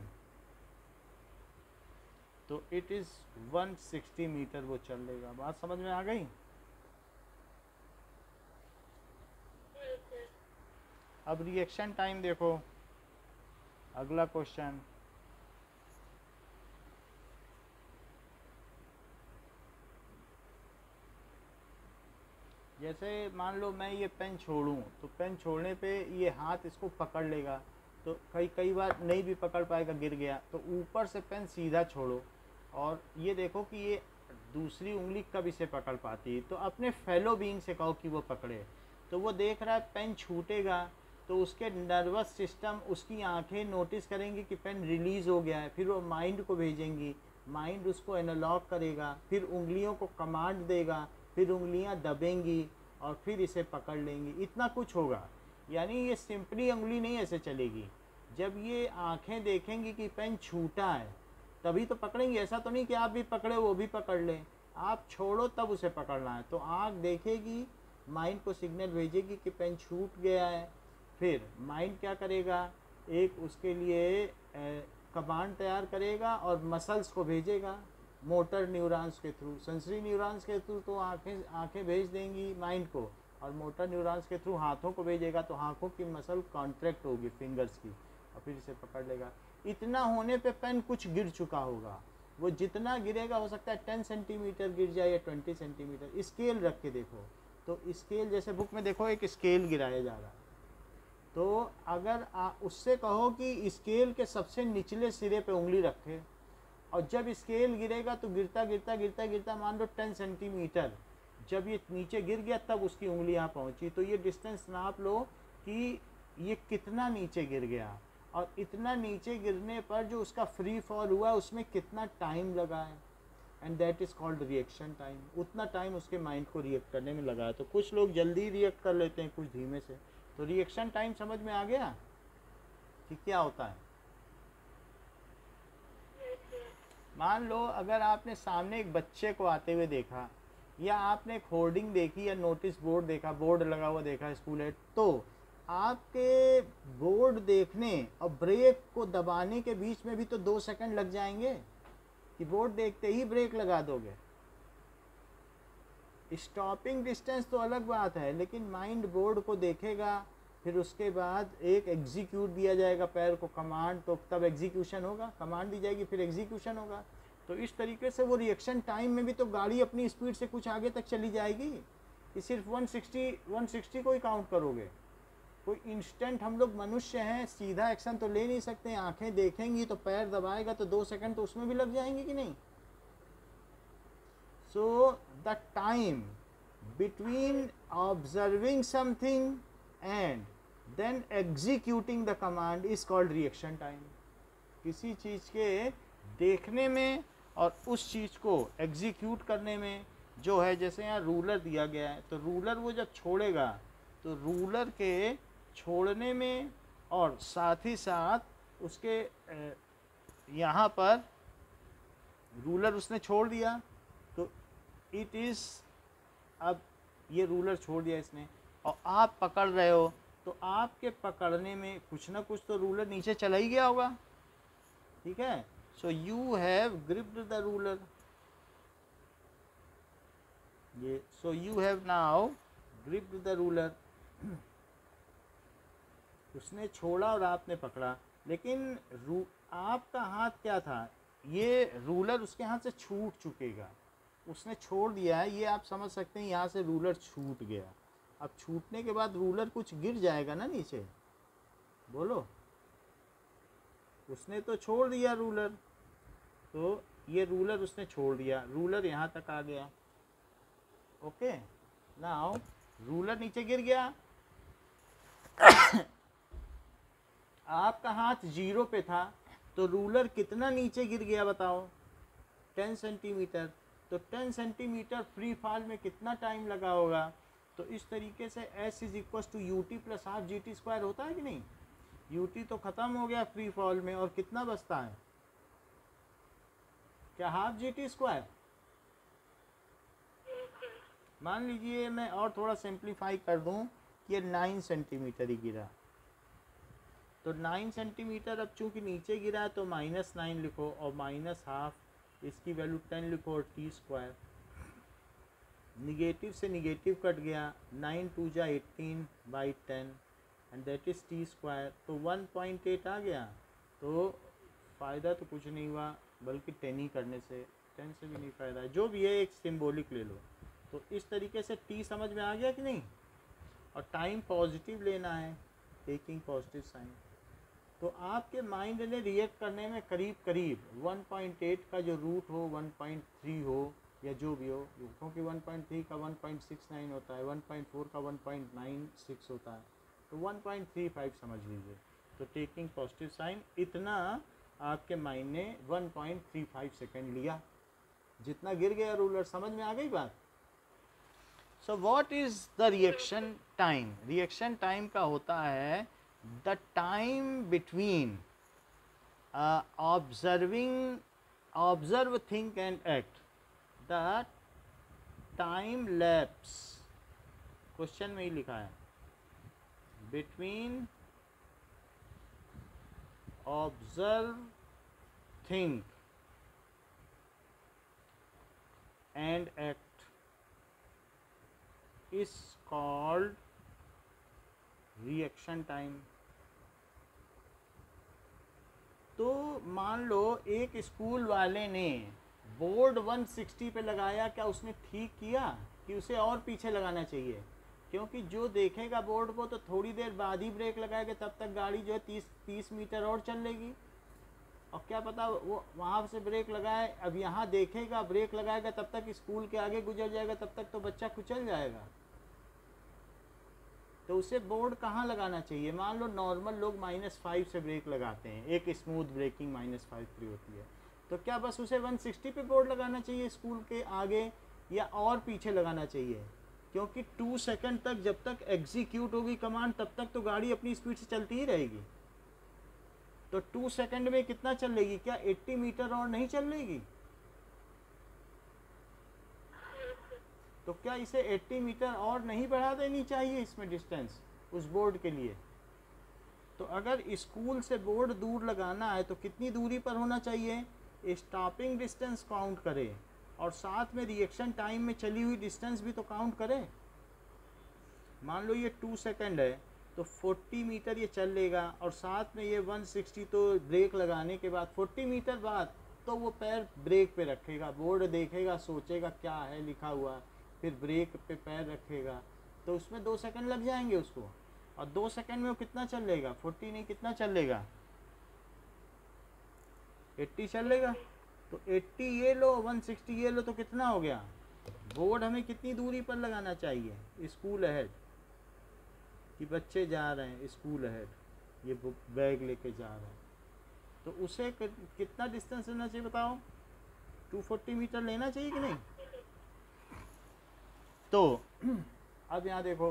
तो इट इज़ 160 मीटर वो चल लेगा। बात समझ में आ गई? अब रिएक्शन टाइम देखो, अगला क्वेश्चन। जैसे मान लो मैं ये पेन छोड़ूं, तो पेन छोड़ने पे ये हाथ इसको पकड़ लेगा, तो कई बार नहीं भी पकड़ पाएगा, गिर गया, तो ऊपर से पेन सीधा छोड़ो और ये देखो कि ये दूसरी उंगली कब इसे पकड़ पाती है। तो अपने फेलो बीइंग से कहो कि वो पकड़े, तो वो देख रहा है पेन छूटेगा, तो उसके नर्वस सिस्टम, उसकी आंखें नोटिस करेंगी कि पेन रिलीज़ हो गया है, फिर वो माइंड को भेजेंगी, माइंड उसको एनालॉग करेगा, फिर उंगलियों को कमांड देगा, फिर उंगलियां दबेंगी और फिर इसे पकड़ लेंगी। इतना कुछ होगा, यानी ये सिंपली उंगली नहीं ऐसे चलेगी। जब ये आंखें देखेंगी कि पेन छूटा है तभी तो पकड़ेंगी, ऐसा तो नहीं कि आप भी पकड़े वो भी पकड़ लें। आप छोड़ो तब उसे पकड़ना है। तो आँख देखेगी, माइंड को सिग्नल भेजेगी कि पेन छूट गया है, फिर माइंड क्या करेगा, एक उसके लिए कमांड तैयार करेगा और मसल्स को भेजेगा मोटर न्यूरॉन्स के थ्रू। सेंसरी न्यूरॉन्स के थ्रू तो आंखें भेज देंगी माइंड को, और मोटर न्यूरॉन्स के थ्रू हाथों को भेजेगा, तो आँखों की मसल कॉन्ट्रैक्ट होगी फिंगर्स की, और फिर इसे पकड़ लेगा। इतना होने पे पेन कुछ गिर चुका होगा, वो जितना गिरेगा हो सकता है 10 सेंटीमीटर गिर जाए या 20 सेंटीमीटर। स्केल रख के देखो, तो स्केल जैसे बुक में देखो एक स्केल गिराया जा रहा है, तो अगर उससे कहो कि स्केल के सबसे निचले सिरे पे उंगली रखे, और जब स्केल गिरेगा तो गिरता गिरता गिरता गिरता मान लो 10 सेंटीमीटर, जब ये नीचे गिर गया तब उसकी उंगली यहाँ पहुँची, तो ये डिस्टेंस नाप लो कि ये कितना नीचे गिर गया, और इतना नीचे गिरने पर जो उसका फ्री फॉल हुआ उसमें कितना टाइम लगा है, and that is called reaction time. उतना टाइम उसके माइंड को रिएक्ट करने में लगा है। तो कुछ लोग जल्दी रिएक्ट कर लेते हैं, कुछ धीमे से। तो रिएक्शन टाइम समझ में आ गया कि क्या होता है। मान लो अगर आपने सामने एक बच्चे को आते हुए देखा, या आपने एक होर्डिंग देखी या नोटिस बोर्ड देखा, बोर्ड लगा हुआ देखा स्कूल है, तो आपके बोर्ड देखने और ब्रेक को दबाने के बीच में भी तो 2 सेकंड लग जाएंगे, कि बोर्ड देखते ही ब्रेक लगा दोगे। स्टॉपिंग डिस्टेंस तो अलग बात है, लेकिन माइंड बोर्ड को देखेगा, फिर उसके बाद एक एग्जीक्यूट दिया जाएगा पैर को कमांड, तो तब एग्जीक्यूशन होगा, कमांड दी जाएगी फिर एग्जीक्यूशन होगा। तो इस तरीके से वो रिएक्शन टाइम में भी तो गाड़ी अपनी स्पीड से कुछ आगे तक चली जाएगी, कि सिर्फ 160 को ही काउंट करोगे। कोई इंस्टेंट, हम लोग मनुष्य हैं, सीधा एक्शन तो ले नहीं सकते, आंखें देखेंगी तो पैर दबाएगा तो 2 सेकंड तो उसमें भी लग जाएंगे कि नहीं। So the time between observing something and then executing the command is called reaction time. किसी चीज़ के देखने में और उस चीज़ को एग्जीक्यूट करने में जो है, जैसे यहाँ रूलर दिया गया है, तो रूलर वो जब छोड़ेगा तो रूलर के छोड़ने में और साथ ही साथ उसके यहाँ पर रूलर उसने छोड़ दिया, तो इट इज़, अब ये रूलर छोड़ दिया इसने और आप पकड़ रहे हो, तो आपके पकड़ने में कुछ ना कुछ तो रूलर नीचे चला ही गया होगा, ठीक है। So you have gripped the ruler, ये so you have now gripped the ruler. उसने छोड़ा और आपने पकड़ा, लेकिन आपका हाथ क्या था, ये रूलर उसके हाथ से छूट चुकेगा, उसने छोड़ दिया है, ये आप समझ सकते हैं यहाँ से रूलर छूट गया। अब छूटने के बाद रूलर कुछ गिर जाएगा ना नीचे, बोलो, उसने तो छोड़ दिया रूलर, तो ये रूलर उसने छोड़ दिया, रूलर यहाँ तक आ गया, ओके। नाउ रूलर नीचे गिर गया, आपका हाथ 0 पे था, तो रूलर कितना नीचे गिर गया बताओ, 10 सेंटीमीटर। तो 10 सेंटीमीटर फ्री फॉल में कितना टाइम लगा होगा। तो इस तरीके से S is equal to UT plus half GT square होता है कि नहीं। UT तो ख़त्म हो गया फ्री फॉल में, और कितना बचता है, क्या हाफ GT स्क्वायर। मान लीजिए मैं और थोड़ा सिंप्लीफाई कर दूं कि ये 9 सेंटीमीटर ही गिरा, तो 9 सेंटीमीटर अब चूंकि नीचे गिरा है तो -9 लिखो, और माइनस हाफ इसकी वैल्यू 10 लिखो, और T स्क्वायर, निगेटिव से निगेटिव कट गया, 9 2 जा 18/10 and that is T square, तो 1.8 आ गया। तो फ़ायदा तो कुछ नहीं हुआ, बल्कि 10 ही करने से, 10 से भी नहीं फ़ायदा है, जो भी है एक सिंबॉलिक ले लो। तो इस तरीके से T समझ में आ गया कि नहीं। और टाइम पॉजिटिव लेना है, टेकिंग पॉजिटिव साइन। तो आपके माइंड ने रिएक्ट करने में करीब करीब 1.8 का जो रूट हो, 1.3 हो या जो भी हो, क्योंकि 1.3 का 1.69 होता है, 1.4 का 1.96 होता है, तो 1.35 समझ लीजिए। तो टेकिंग पॉजिटिव साइन, इतना आपके माइंड ने 1.35 सेकेंड लिया, जितना गिर गया रूलर। समझ में आ गई बात। So what is the reaction time. Reaction time का होता है the time between observe, think and act, the time lapse, question में ही लिखा है, between observe, think and act is called reaction time। तो मान लो एक स्कूल वाले ने बोर्ड 160 पे लगाया, क्या उसने ठीक किया कि उसे और पीछे लगाना चाहिए? क्योंकि जो देखेगा बोर्ड को तो थोड़ी देर बाद ही ब्रेक लगाएगा, तब तक गाड़ी जो है 30 मीटर और चल लेगी। और क्या पता वो वहाँ से ब्रेक लगाए, अब यहाँ देखेगा ब्रेक लगाएगा, तब तक स्कूल के आगे गुजर जाएगा, तब तक तो बच्चा कुचल जाएगा। तो उसे बोर्ड कहाँ लगाना चाहिए? मान लो नॉर्मल लोग -5 से ब्रेक लगाते हैं, एक स्मूथ ब्रेकिंग -5 फ्री होती है, तो क्या बस उसे 160 पे बोर्ड लगाना चाहिए स्कूल के आगे, या और पीछे लगाना चाहिए? क्योंकि 2 सेकंड तक जब तक एग्जीक्यूट होगी कमांड, तब तक तो गाड़ी अपनी स्पीड से चलती ही रहेगी। तो 2 सेकंड में कितना चल लेगी? क्या 80 मीटर और नहीं चल लेगी? तो क्या इसे 80 मीटर और नहीं बढ़ा देनी चाहिए इसमें डिस्टेंस उस बोर्ड के लिए? तो अगर स्कूल से बोर्ड दूर लगाना है तो कितनी दूरी पर होना चाहिए? स्टॉपिंग डिस्टेंस काउंट करे और साथ में रिएक्शन टाइम में चली हुई डिस्टेंस भी तो काउंट करे। मान लो ये 2 सेकंड है तो 40 मीटर ये चल लेगा, और साथ में ये 160, तो ब्रेक लगाने के बाद 40 मीटर बाद तो वो पैर ब्रेक पे रखेगा, बोर्ड देखेगा, सोचेगा क्या है लिखा हुआ, फिर ब्रेक पे पैर रखेगा, तो उसमें 2 सेकंड लग जाएंगे उसको। और 2 सेकंड में वो कितना चल लेगा? 40 नहीं, कितना चल लेगा? 80 चल लेगा। तो 80 ये लो, 160 ये लो, तो कितना हो गया? बोर्ड हमें कितनी दूरी पर लगाना चाहिए? स्कूल अहेड, कि बच्चे जा रहे हैं स्कूल अहेड, ये बैग लेके जा रहे हैं, तो उसे कितना डिस्टेंस लेना चाहिए बताओ? 240 मीटर लेना चाहिए कि नहीं? तो अब यहाँ देखो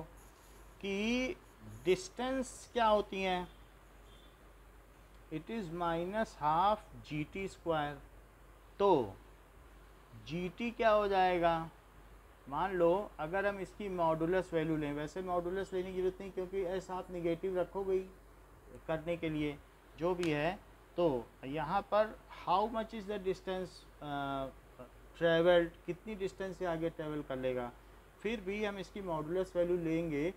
कि डिस्टेंस क्या होती हैं, इट इज़ -12 GT²। तो GT क्या हो जाएगा? मान लो अगर हम इसकी मॉडुलस वैल्यू लें, वैसे मॉडुलस लेने की जरूरत नहीं क्योंकि ऐसा आप निगेटिव रखोगे करने के लिए जो भी है। तो यहाँ पर how much is the distance travelled, कितनी डिस्टेंस से आगे ट्रेवल कर लेगा, फिर भी हम इसकी मॉडुलस वैल्यू लेंगे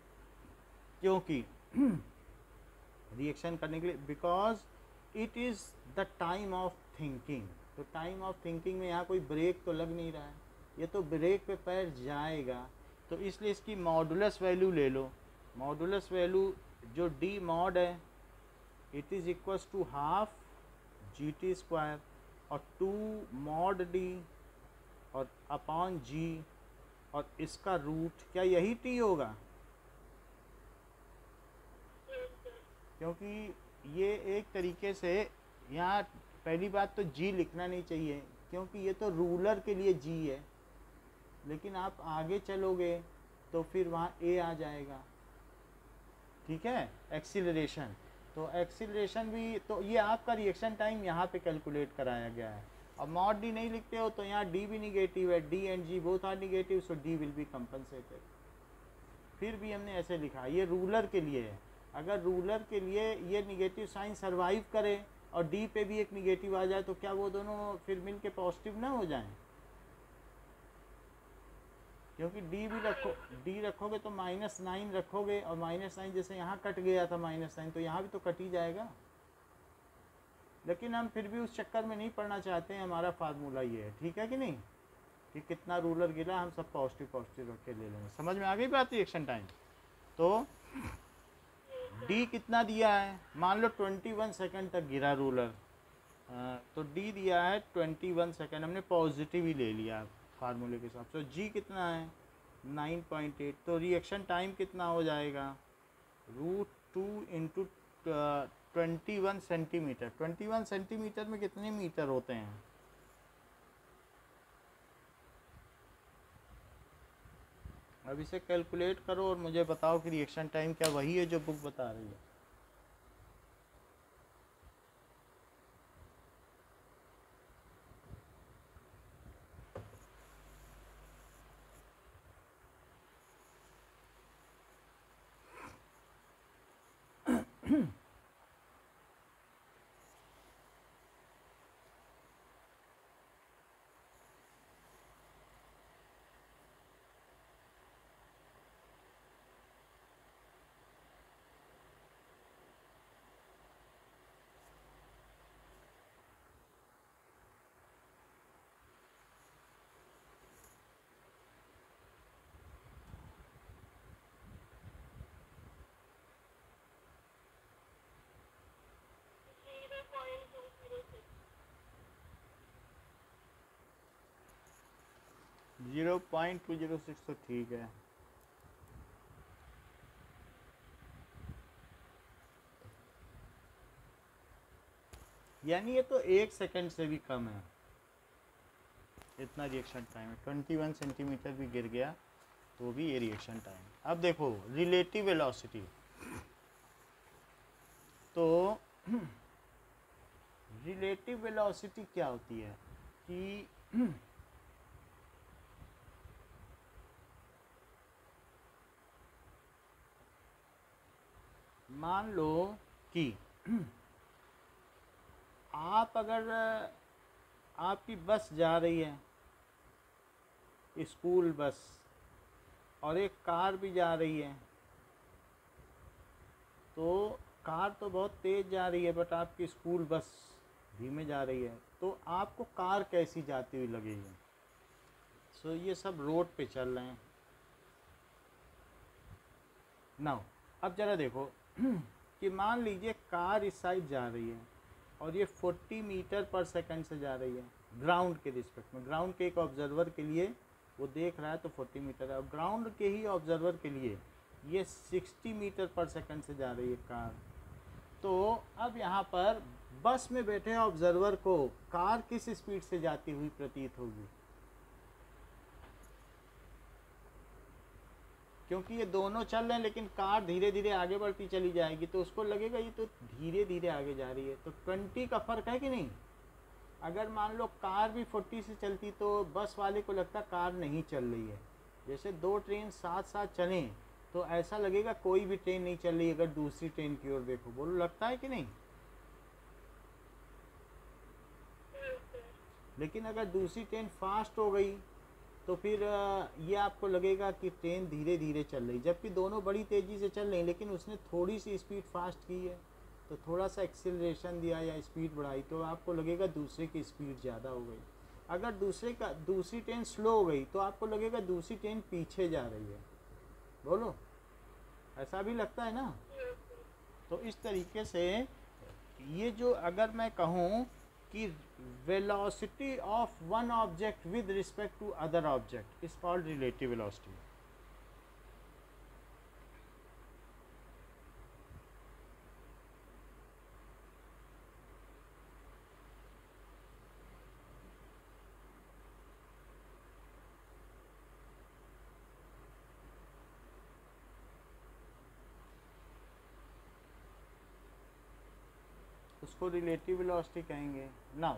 क्योंकि रिएक्शन करने के लिए, because it is the time of thinking. तो टाइम ऑफ थिंकिंग में यहाँ कोई ब्रेक तो लग नहीं रहा है, ये तो ब्रेक पे पैर जाएगा, तो इसलिए इसकी मॉडुलस वैल्यू ले लो। मॉडुलस वैल्यू जो डी मॉड है, it is equals to half GT² और 2 मॉड डी और अपॉन G और इसका रूट, क्या यही टी होगा? क्योंकि ये एक तरीके से यहाँ पहली बात तो G लिखना नहीं चाहिए क्योंकि ये तो रूलर के लिए G है, लेकिन आप आगे चलोगे तो फिर वहाँ A आ जाएगा, ठीक है, एक्सीलरेशन। तो एक्सीलरेशन भी, तो ये आपका रिएक्शन टाइम यहाँ पे कैलकुलेट कराया गया है। अब मॉड डी नहीं लिखते हो तो यहाँ डी भी निगेटिव है, D and G both are negative, so D will be compensated. फिर भी हमने ऐसे लिखा, ये रूलर के लिए है। अगर रूलर के लिए ये निगेटिव साइन सर्वाइव करे और डी पे भी एक निगेटिव आ जाए तो क्या वो दोनों फिर मिल के पॉजिटिव ना हो जाएं? क्योंकि डी भी डी रखोगे तो -9 रखोगे, और -9 जैसे यहाँ कट गया था -9, तो यहाँ भी तो कट ही जाएगा। लेकिन हम फिर भी उस चक्कर में नहीं पड़ना चाहते हैं, हमारा फार्मूला ये है, ठीक है कि नहीं, कि कितना रूलर गिरा हम सब पॉजिटिव रख के ले लेंगे। समझ में आ गई बात रिएक्शन टाइम? तो डी कितना दिया है? मान लो 21 सेकंड तक गिरा रूलर, तो डी दिया है 21 सेकंड, हमने पॉजिटिव ही ले लिया फार्मूले के हिसाब से। जी कितना है? 9.8, तो रिएक्शन टाइम कितना हो जाएगा? √2 इंटू 21 सेंटीमीटर। 21 सेंटीमीटर में कितने मीटर होते हैं? अब इसे कैलकुलेट करो और मुझे बताओ कि रिएक्शन टाइम क्या वही है जो बुक बता रही है? 0.206 तो ठीक है। यानी ये तो 1 सेकंड से भी कम है, इतना रिएक्शन टाइम है। 21 सेंटीमीटर भी गिर गया तो भी ये रिएक्शन टाइम। अब देखो रिलेटिव वेलोसिटी, तो रिलेटिव वेलोसिटी क्या होती है कि मान लो कि आप अगर आपकी बस जा रही है, स्कूल बस, और एक कार भी जा रही है, तो कार तो बहुत तेज़ जा रही है बट आपकी स्कूल बस धीमे जा रही है, तो आपको कार कैसी जाती हुई लगेगी? सो ये सब रोड पे चल रहे हैं। नाउ अब ज़रा देखो कि मान लीजिए कार इस साइड जा रही है और ये 40 मीटर पर सेकंड से जा रही है ग्राउंड के रिस्पेक्ट में। ग्राउंड के एक ऑब्जर्वर के लिए वो देख रहा है तो 40 मीटर है, और ग्राउंड के ही ऑब्जर्वर के लिए ये 60 मीटर पर सेकंड से जा रही है कार। तो अब यहाँ पर बस में बैठे ऑब्जर्वर को कार किस स्पीड से जाती हुई प्रतीत होगी? क्योंकि ये दोनों चल रहे हैं लेकिन कार धीरे धीरे आगे बढ़ती चली जाएगी, तो उसको लगेगा ये तो धीरे धीरे आगे जा रही है। तो 20 का फ़र्क है कि नहीं? अगर मान लो कार भी 40 से चलती तो बस वाले को लगता कार नहीं चल रही है। जैसे दो ट्रेन साथ साथ चलें तो ऐसा लगेगा कोई भी ट्रेन नहीं चल रही अगर दूसरी ट्रेन की ओर देखो। बोलो लगता है कि नहीं? लेकिन अगर दूसरी ट्रेन फास्ट हो गई तो फिर ये आपको लगेगा कि ट्रेन धीरे धीरे चल रही, जबकि दोनों बड़ी तेज़ी से चल रही, लेकिन उसने थोड़ी सी स्पीड फास्ट की है तो थोड़ा सा एक्सेलरेशन दिया या स्पीड बढ़ाई तो आपको लगेगा दूसरे की स्पीड ज़्यादा हो गई। अगर दूसरी ट्रेन स्लो हो गई तो आपको लगेगा दूसरी ट्रेन पीछे जा रही है। बोलो ऐसा भी लगता है ना? तो इस तरीके से ये जो अगर मैं कहूँ कि velocity of one object with respect to other object is called relative velocity. उसको रिलेटिव वेलोसिटी कहेंगे। नाउ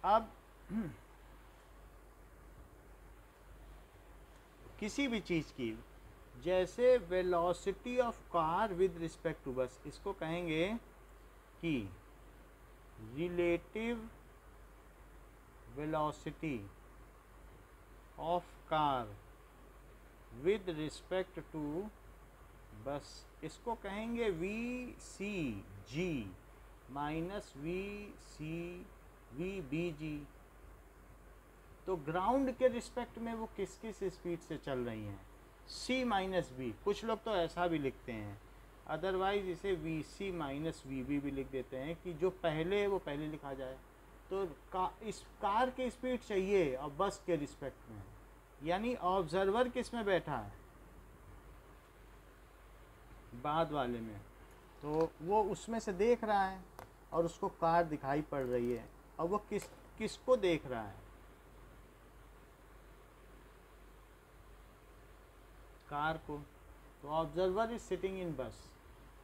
अब किसी भी चीज़ की, जैसे velocity of car with respect to bus, इसको कहेंगे कि relative velocity of car with respect to bus, इसको कहेंगे v c g minus v c v b g. तो ग्राउंड के रिस्पेक्ट में वो किस किस स्पीड से चल रही हैं? सी माइनस बी, कुछ लोग तो ऐसा भी लिखते हैं, अदरवाइज इसे V C minus V B भी लिख देते हैं कि जो पहले है वो पहले लिखा जाए। तो इस कार की स्पीड चाहिए और बस के रिस्पेक्ट में, यानी ऑब्जर्वर किस में बैठा है? बाद वाले में, तो वो उसमें से देख रहा है और उसको कार दिखाई पड़ रही है, और वो किसको देख रहा है? कार को। तो ऑब्जर्वर इज सिटिंग इन बस,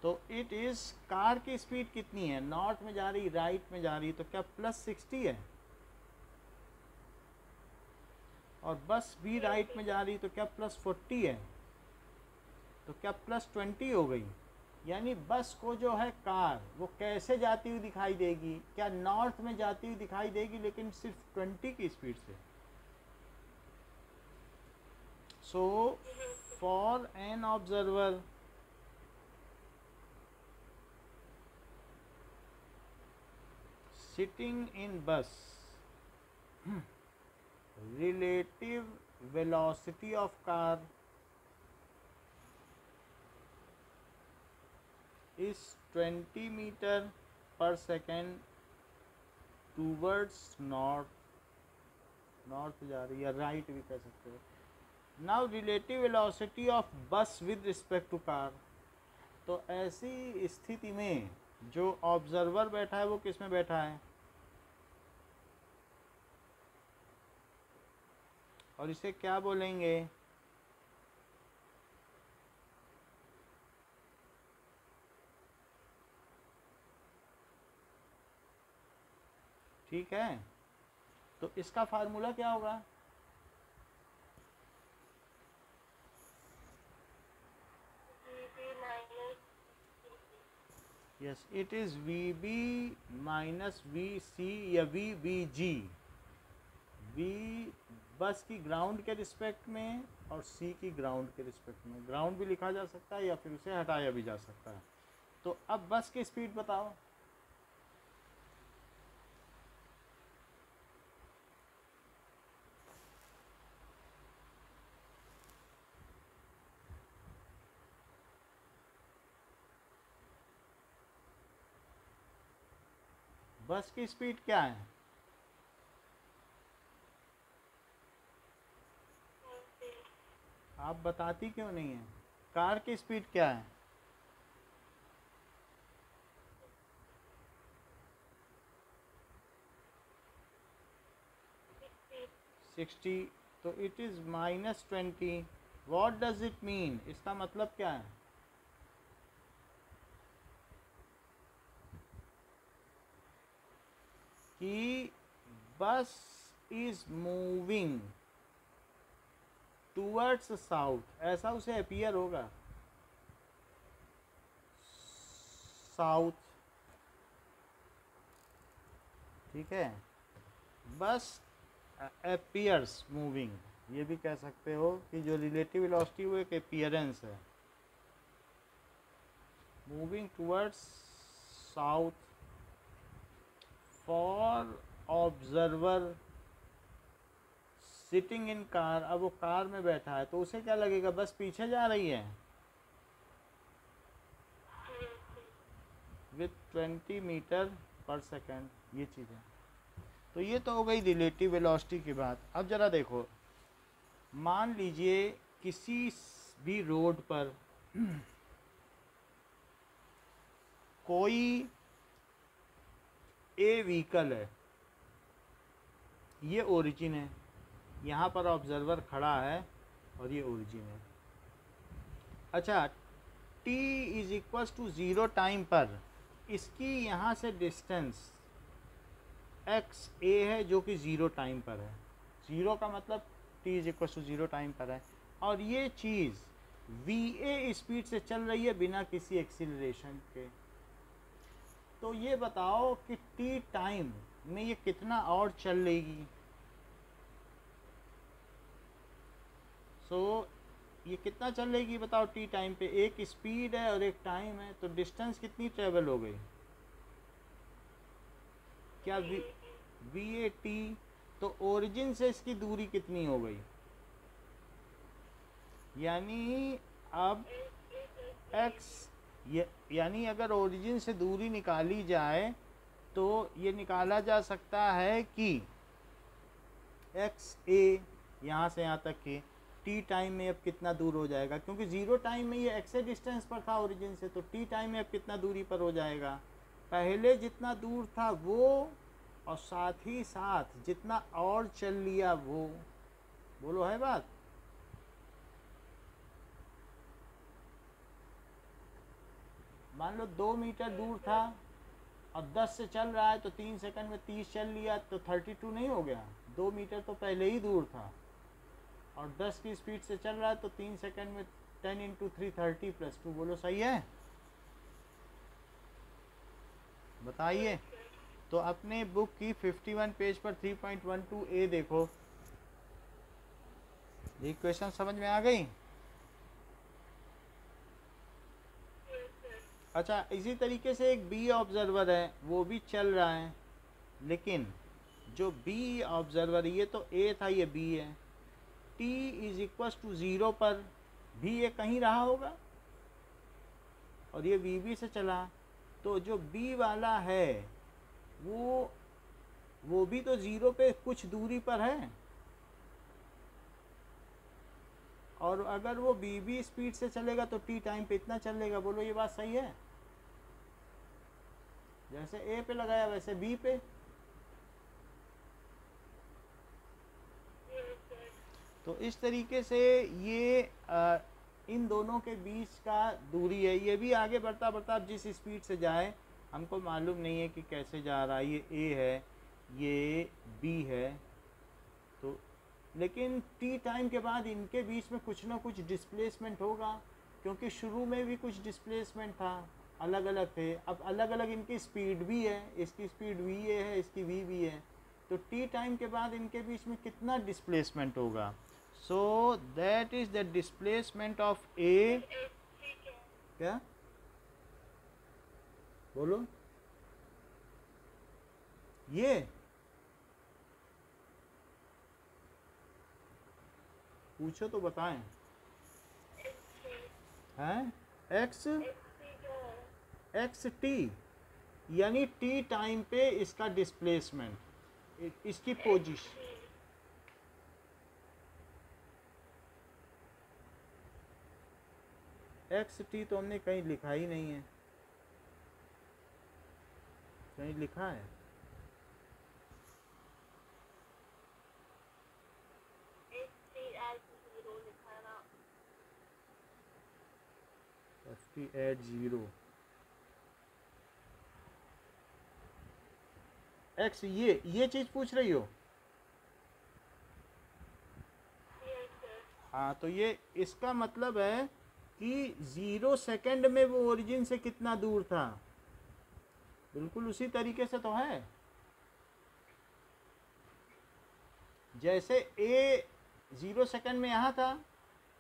तो इट इज़, कार की स्पीड कितनी है? नॉर्थ में जा रही, राइट में जा रही, तो क्या +60 है? और बस भी राइट में जा रही तो क्या +40 है? तो क्या +20 हो गई? यानी बस को जो है कार वो कैसे जाती हुई दिखाई देगी? क्या नॉर्थ में जाती हुई दिखाई देगी, लेकिन सिर्फ 20 की स्पीड से। So for an observer sitting in bus, relative velocity of car is 20 meter per second towards north north जा रही है, राइट भी कह सकते हो। नाउ रिलेटिव वेलोसिटी ऑफ बस विद रिस्पेक्ट टू कार। तो ऐसी स्थिति में जो ऑब्जर्वर बैठा है वो किस में बैठा है, और इसे क्या बोलेंगे, ठीक है। तो इसका फार्मूला क्या होगा, yes it is VB minus VC या VBG। V बस की ग्राउंड के रिस्पेक्ट में और C की ग्राउंड के रिस्पेक्ट में, ग्राउंड भी लिखा जा सकता है या फिर उसे हटाया भी जा सकता है। तो अब बस की स्पीड बताओ, बस की स्पीड क्या है, आप बताती क्यों नहीं है। कार की स्पीड क्या है, 60। तो it is -20। What does it mean, इसका मतलब क्या है, कि बस इज मूविंग टूवर्ड्स साउथ, ऐसा उसे अपीयर होगा, साउथ, ठीक है। बस अपीयर्स मूविंग, ये भी कह सकते हो कि जो रिलेटिव वेलोसिटी वो एक अपीयरेंस है, moving towards south for observer sitting in car. अब वो कार में बैठा है तो उसे क्या लगेगा, बस पीछे जा रही है विथ 20 मीटर पर सेकेंड, ये चीज़ है। तो ये तो हो गई रिलेटिव वेलोसिटी की बात। अब ज़रा देखो, मान लीजिए किसी भी रोड पर कोई ए व्हीकल है, ये ओरिजिन है, यहाँ पर ऑब्जर्वर खड़ा है और ये ओरिजिन है। अच्छा, t is equal to 0 time पर इसकी यहाँ से डिस्टेंस एक्स ए है जो कि 0 टाइम पर है। 0 का मतलब t is equal to 0 time पर है, और ये चीज़ va स्पीड से चल रही है बिना किसी एक्सीलरेशन के। तो ये बताओ कि t टाइम में ये कितना और चल लेगी। सो ये कितना चल लेगी बताओ t टाइम पे, एक स्पीड है और एक टाइम है, तो डिस्टेंस कितनी ट्रेवल हो गई, क्या VAT। तो ओरिजिन से इसकी दूरी कितनी हो गई, यानी अब x, यानी अगर ओरिजिन से दूरी निकाली जाए तो ये निकाला जा सकता है कि XA यहाँ से यहाँ तक के t टाइम में अब कितना दूर हो जाएगा, क्योंकि 0 टाइम में ये x डिस्टेंस पर था ओरिजिन से, तो t टाइम में अब कितना दूरी पर हो जाएगा, पहले जितना दूर था वो, और साथ ही साथ जितना और चल लिया वो। बोलो है बात। मान लो 2 मीटर दूर था और 10 से चल रहा है, तो 3 सेकंड में 30 चल लिया तो 32 नहीं हो गया, 2 मीटर तो पहले ही दूर था, और 10 की स्पीड से चल रहा है तो 3 सेकंड में 10 इंटू 3 30 + 2। बोलो सही है, बताइए। तो अपने बुक की 51 पेज पर 3.12A देखो, ये क्वेश्चन समझ में आ गई। अच्छा, इसी तरीके से एक बी ऑब्जर्वर है, वो भी चल रहा है, लेकिन जो बी ऑब्जर्वर, ये तो ए था ये बी है, t इज इक्वल टू 0 पर भी ये कहीं रहा होगा और ये VB से चला, तो जो बी वाला है वो भी तो 0 पे कुछ दूरी पर है, और अगर वो b स्पीड से चलेगा तो t टाइम पे इतना चलेगा। बोलो ये बात सही है? जैसे a पे लगाया वैसे b पे। तो इस तरीके से ये इन दोनों के बीच का दूरी है। ये भी आगे बढ़ता बढ़ता अब जिस स्पीड से जाए, हमको मालूम नहीं है कि कैसे जा रहा है। ये a है, ये b है, तो लेकिन t टाइम के बाद इनके बीच में कुछ ना कुछ डिस्प्लेसमेंट होगा, क्योंकि शुरू में भी कुछ डिस्प्लेसमेंट था, अलग अलग थे। अब अलग अलग इनकी स्पीड भी है, इसकी स्पीड v a है, इसकी v b है। तो t टाइम के बाद इनके बीच में कितना डिस्प्लेसमेंट होगा? सो that is the displacement of a। क्या बोलो? ये पूछो तो बताएं। हैं एक्स टी, यानी टी टाइम पे इसका डिस्प्लेसमेंट, इसकी पोजीशन। एक्स टी तो हमने कहीं लिखा ही नहीं है। कहीं लिखा है? एफ टी एट 0 एक्स, ये चीज पूछ रही हो? हाँ, तो ये इसका मतलब है कि 0 सेकंड में वो ओरिजिन से कितना दूर था। बिल्कुल उसी तरीके से तो है। जैसे a 0 सेकंड में यहाँ था,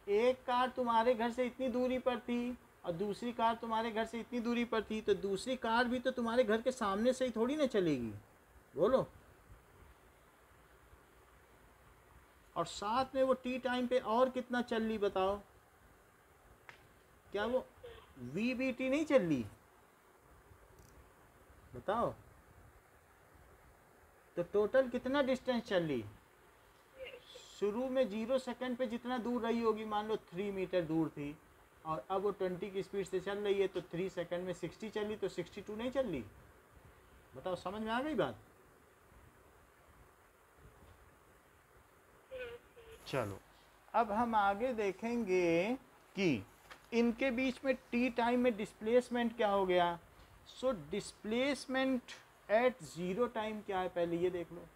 एक कार तुम्हारे घर से इतनी दूरी पर थी और दूसरी कार तुम्हारे घर से इतनी दूरी पर थी, तो दूसरी कार भी तो तुम्हारे घर के सामने से ही थोड़ी ना चलेगी। बोलो। और साथ में वो टी टाइम पे और कितना चल ली बताओ? क्या वो वी बी टी नहीं चल ली? बताओ तो टोटल कितना डिस्टेंस चल ली? शुरू में 0 सेकंड पे जितना दूर रही होगी, मान लो 3 मीटर दूर थी, और अब वो 20 की स्पीड से चल रही है, तो 3 सेकंड में 60 चली, तो 62 नहीं चल ली? बताओ, समझ में आ गई बात? चलो अब हम आगे देखेंगे कि इनके बीच में टी टाइम में डिस्प्लेसमेंट क्या हो गया। सो डिस्प्लेसमेंट एट 0 टाइम क्या है, पहले ये देख लो।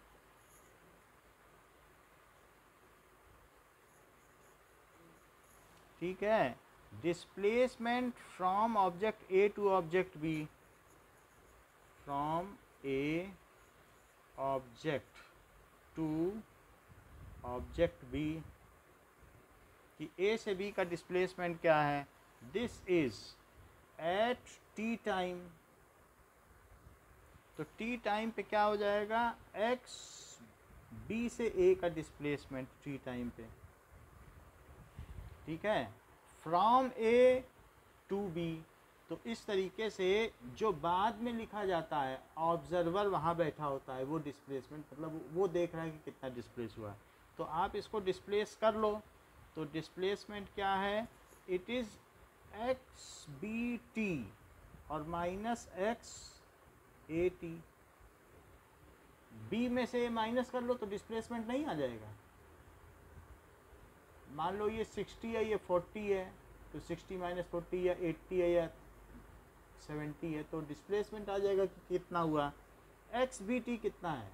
ठीक है, displacement from object A to object B, from A object to object B, कि ए से बी का डिस्प्लेसमेंट क्या है। This is at T time. तो टी टाइम पे क्या हो जाएगा? एक्स बी से ए का डिस्प्लेसमेंट टी टाइम पे। ठीक है, फ्रॉम ए टू बी। तो इस तरीके से जो बाद में लिखा जाता है, ऑब्जर्वर वहाँ बैठा होता है, वो डिस्प्लेसमेंट, मतलब वो देख रहा है कि कितना डिस्प्लेस हुआ है। तो आप इसको डिस्प्लेस कर लो। तो डिस्प्लेसमेंट क्या है? It is x b t और minus x a t. B में से माइनस कर लो तो डिस्प्लेसमेंट नहीं आ जाएगा। मान लो ये 60 है, ये 40 है, तो 60 माइनस 40 या 80 है या 70 है, तो डिस्प्लेसमेंट आ जाएगा कि कितना हुआ। एक्स बी टी कितना है?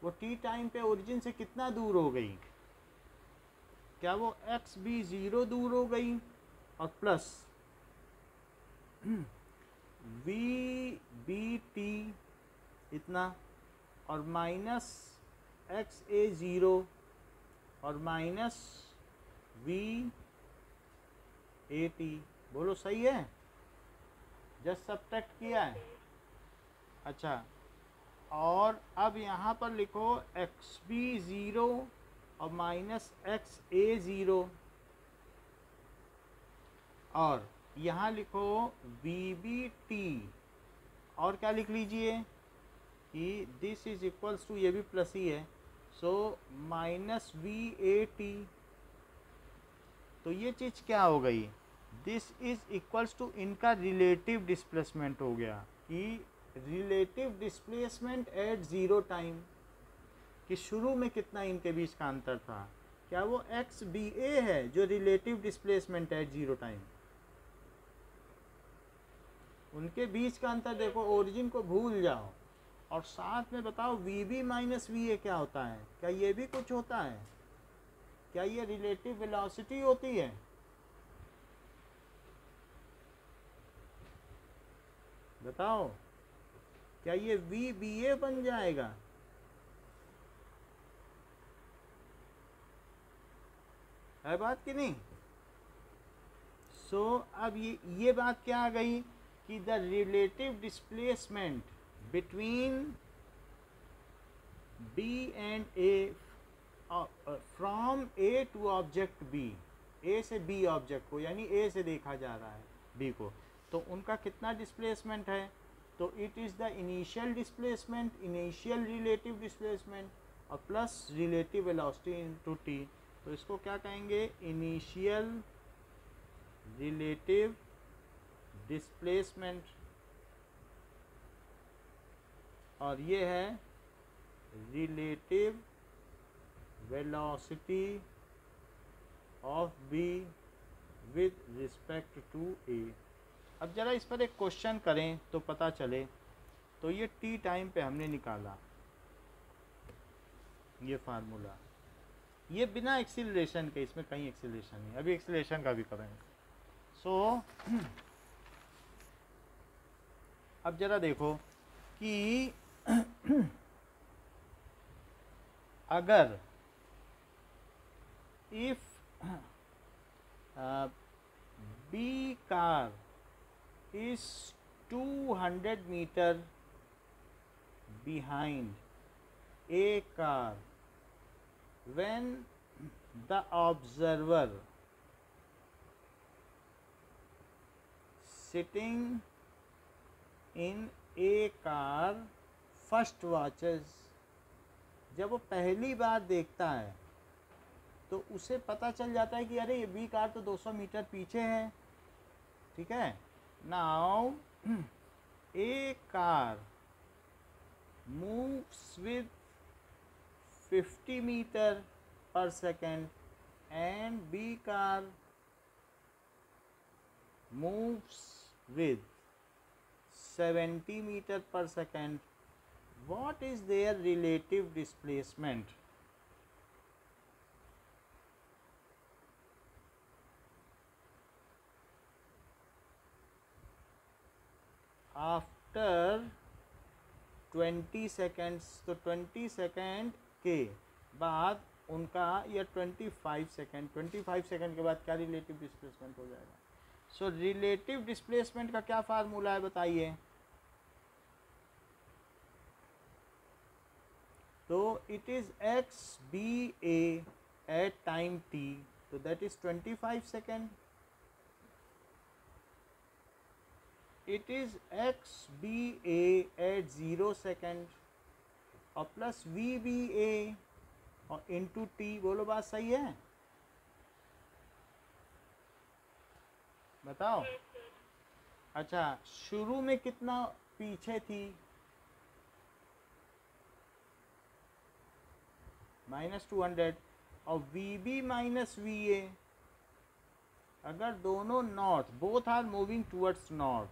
वो टी टाइम पे ओरिजिन से कितना दूर हो गई? क्या वो एक्स बी 0 दूर हो गई, और प्लस वी बी टी इतना, और माइनस एक्स ए 0 और माइनस वी ए टी। बोलो सही है? जस्ट सब्ट्रैक्ट किया है। अच्छा, और अब यहाँ पर लिखो एक्स बी 0 और माइनस एक्स ए 0, और यहाँ लिखो वी बी टी, और क्या लिख लीजिए कि दिस इज इक्वल्स टू, ये भी प्लस ही है, so minus V A T. तो ये चीज़ क्या हो गई, दिस इज इक्वल्स टू इनका रिलेटिव डिस्प्लेसमेंट हो गया, कि relative displacement eight zero time, कि शुरू में कितना इनके बीच का अंतर था, क्या वो एक्स बी ए है जो relative displacement eight zero time. उनके बीच का अंतर देखो, ओरिजिन को भूल जाओ और साथ में बताओ V B minus V A क्या होता है, क्या ये भी कुछ होता है, क्या ये रिलेटिव वेलोसिटी होती है। बताओ क्या ये वी बी ए बन जाएगा। है बात कि नहीं। सो अब ये बात क्या आ गई कि the relative displacement between b and a, from a to object b, a से बी ऑब्जेक्ट को, यानी ए से देखा जा रहा है बी को, तो उनका कितना डिस्प्लेसमेंट है, तो it is the initial displacement, initial relative displacement और plus relative velocity into t, तो इसको क्या कहेंगे, इनिशियल रिलेटिव डिस्प्लेसमेंट, और ये है relative velocity of B with respect to a. अब जरा इस पर एक क्वेश्चन करें तो पता चले। तो ये टी टाइम पे हमने निकाला ये फार्मूला, ये बिना एक्सीलरेशन के, इसमें कहीं एक्सीलरेशन नहीं, अभी एक्सीलरेशन का भी करेंगे। सो अब जरा देखो कि अगर if B car is 200 meter behind a car when the observer sitting in a car first watches, जब वो पहली बार देखता है तो उसे पता चल जाता है कि अरे ये बी कार तो 200 मीटर पीछे है, ठीक है। Now a car moves with 50 meter per second and B car moves with 70 meter per second. What is their relative displacement? After 20 seconds, तो 20 सेकेंड के बाद उनका, या 25 सेकेंड, 25 सेकेंड के बाद क्या रिलेटिव डिस्प्लेसमेंट हो जाएगा। सो रिलेटिव डिस्प्लेसमेंट का क्या फार्मूला है बताइए। तो it is x b a at time t, तो that is 25 second. It is x b a at 0 second और प्लस वी बी ए और इंटू टी। बोलो बात सही है, बताओ। अच्छा, शुरू में कितना पीछे थी, -200, और V B minus V A, अगर दोनों north, both are moving towards north,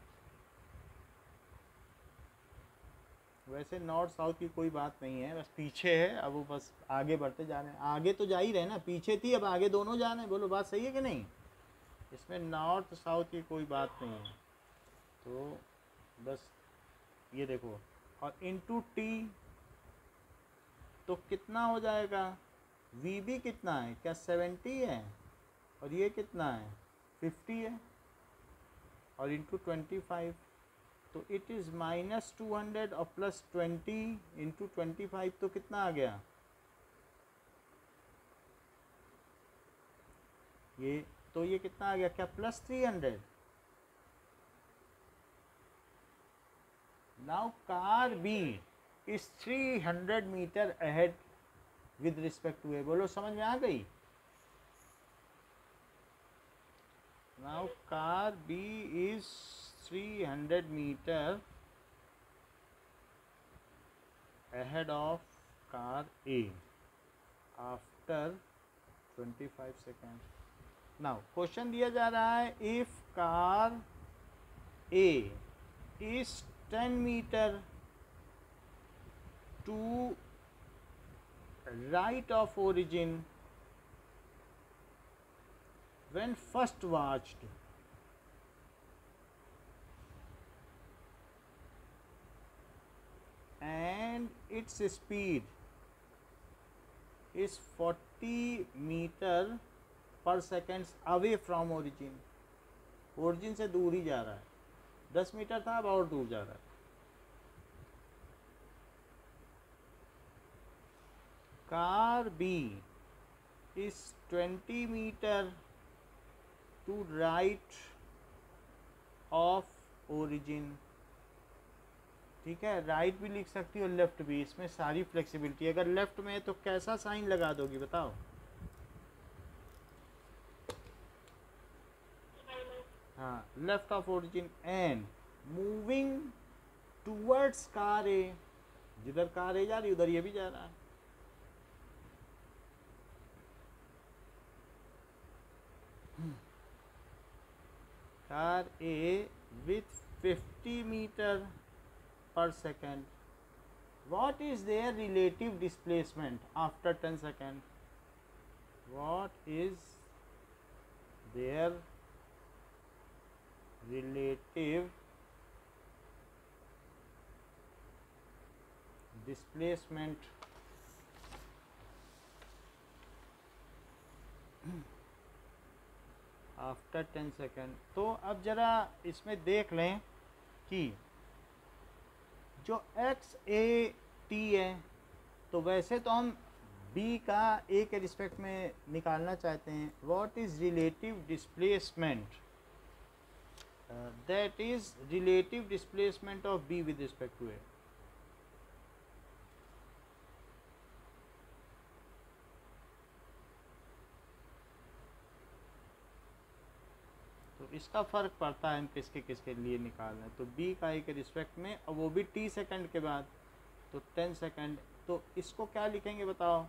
वैसे नॉर्थ साउथ की कोई बात नहीं है, बस पीछे है, अब वो बस आगे बढ़ते जा रहे हैं, आगे तो जा ही रहे ना, पीछे थी अब आगे दोनों जा रहे हैं। बोलो बात सही है कि नहीं, इसमें नॉर्थ साउथ की कोई बात नहीं है। तो बस ये देखो, और इनटू टी तो कितना हो जाएगा, वी बी कितना है, क्या 70 है, और ये कितना है 50 है, और इंटू 25, तो इट इज़ -200 और प्लस 20 इंटू 25, तो कितना आ गया, ये तो ये कितना आ गया, क्या plus 300। Now car b is 300 metre ahead with respect to a. बोलो समझ में आ गई। Now car B is 300 meter ahead of car A after 25 seconds. Now question दिया जा रहा है if car A is 10 meter to right of origin when first watched, and its speed is 40 meter per seconds away from origin. Origin से दूर ही जा रहा है, 10 metre था अब और दूर जा रहा है. Car B is 20 meter to right of origin. ठीक है, राइट भी लिख सकती हो, लेफ्ट भी, इसमें सारी फ्लेक्सिबिलिटी. अगर लेफ्ट में है तो कैसा साइन लगा दोगी बताओ? हाँ, left of origin and moving towards car a. जिधर कार ए जा रही उधर ये भी जा रहा है. Car A with 50 meter per second. What is their relative displacement after 10 seconds? What is their relative displacement after 10 second. तो अब ज़रा इसमें देख लें कि जो एक्स ए टी है, तो वैसे तो हम बी का ए के रिस्पेक्ट में निकालना चाहते हैं. What is relative displacement? That is relative displacement of B with respect to a. इसका फ़र्क पड़ता है हम किसके किसके लिए निकाल रहे हैं. तो बी का ए के रिस्पेक्ट में, और वो भी टी सेकंड के बाद, तो 10 सेकंड. तो इसको क्या लिखेंगे बताओ?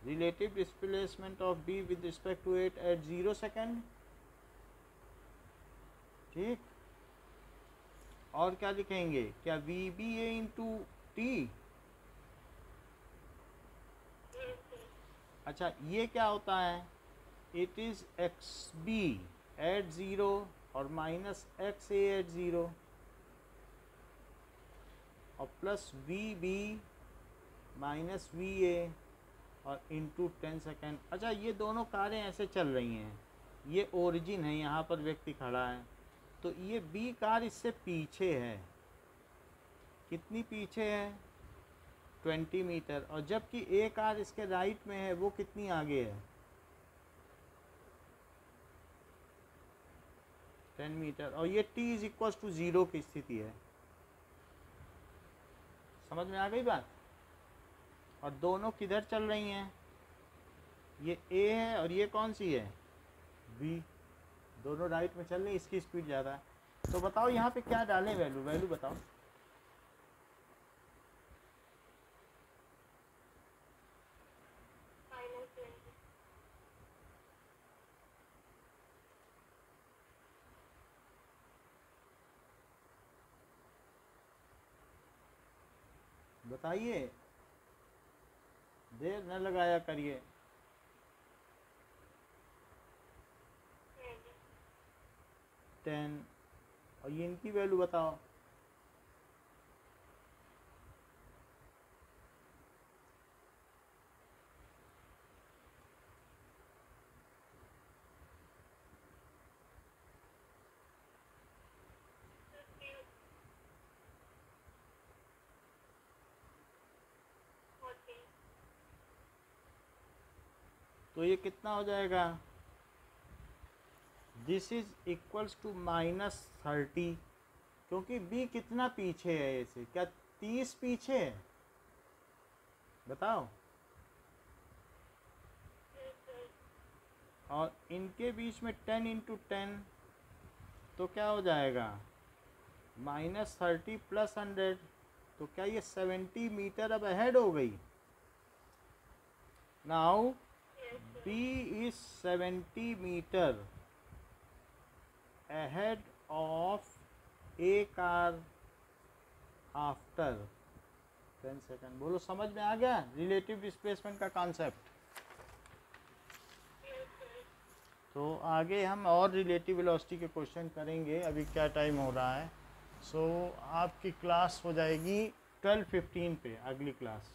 Relative displacement of B with respect to it at 0 second. ठीक, और क्या लिखेंगे? क्या V B A into T? अच्छा, ये क्या होता है? It is x B at 0 और माइनस एक्स ए एट 0 और plus we B minus V A और इंटू 10 सेकेंड. अच्छा, ये दोनों कारें ऐसे चल रही हैं, ये ओरिजिन है, यहाँ पर व्यक्ति खड़ा है, तो ये बी कार इससे पीछे है. कितनी पीछे है? 20 मीटर. और जबकि ए कार इसके राइट में है, वो कितनी आगे है? 10 मीटर. और ये t इज इक्वल टू 0 की स्थिति है. समझ में आ गई बात? और दोनों किधर चल रही हैं? ये a है और ये कौन सी है? b. दोनों राइट में चल रही, इसकी स्पीड ज़्यादा है. तो बताओ यहाँ पे क्या डालें वैल्यू? वैल्यू बताओ. बताइए, देर न लगाया करिए. 10. और ये इनकी वैल्यू बताओ. तो ये कितना हो जाएगा? This is equals to -30. क्योंकि बी कितना पीछे है ऐसे? क्या 30 पीछे है? बताओ. और इनके बीच में 10 इंटू 10 तो क्या हो जाएगा -30 + 100, तो क्या ये 70 मीटर अब अहेड हो गई। Now B is 70 meter ahead of A car after 10 second. बोलो समझ में आ गया रिलेटिव डिस्प्लेसमेंट का कॉन्सेप्ट। तो आगे हम और रिलेटिव वेलोसिटी के क्वेश्चन करेंगे। अभी क्या टाइम हो रहा है, सो आपकी क्लास हो जाएगी 12:15 पे, अगली क्लास।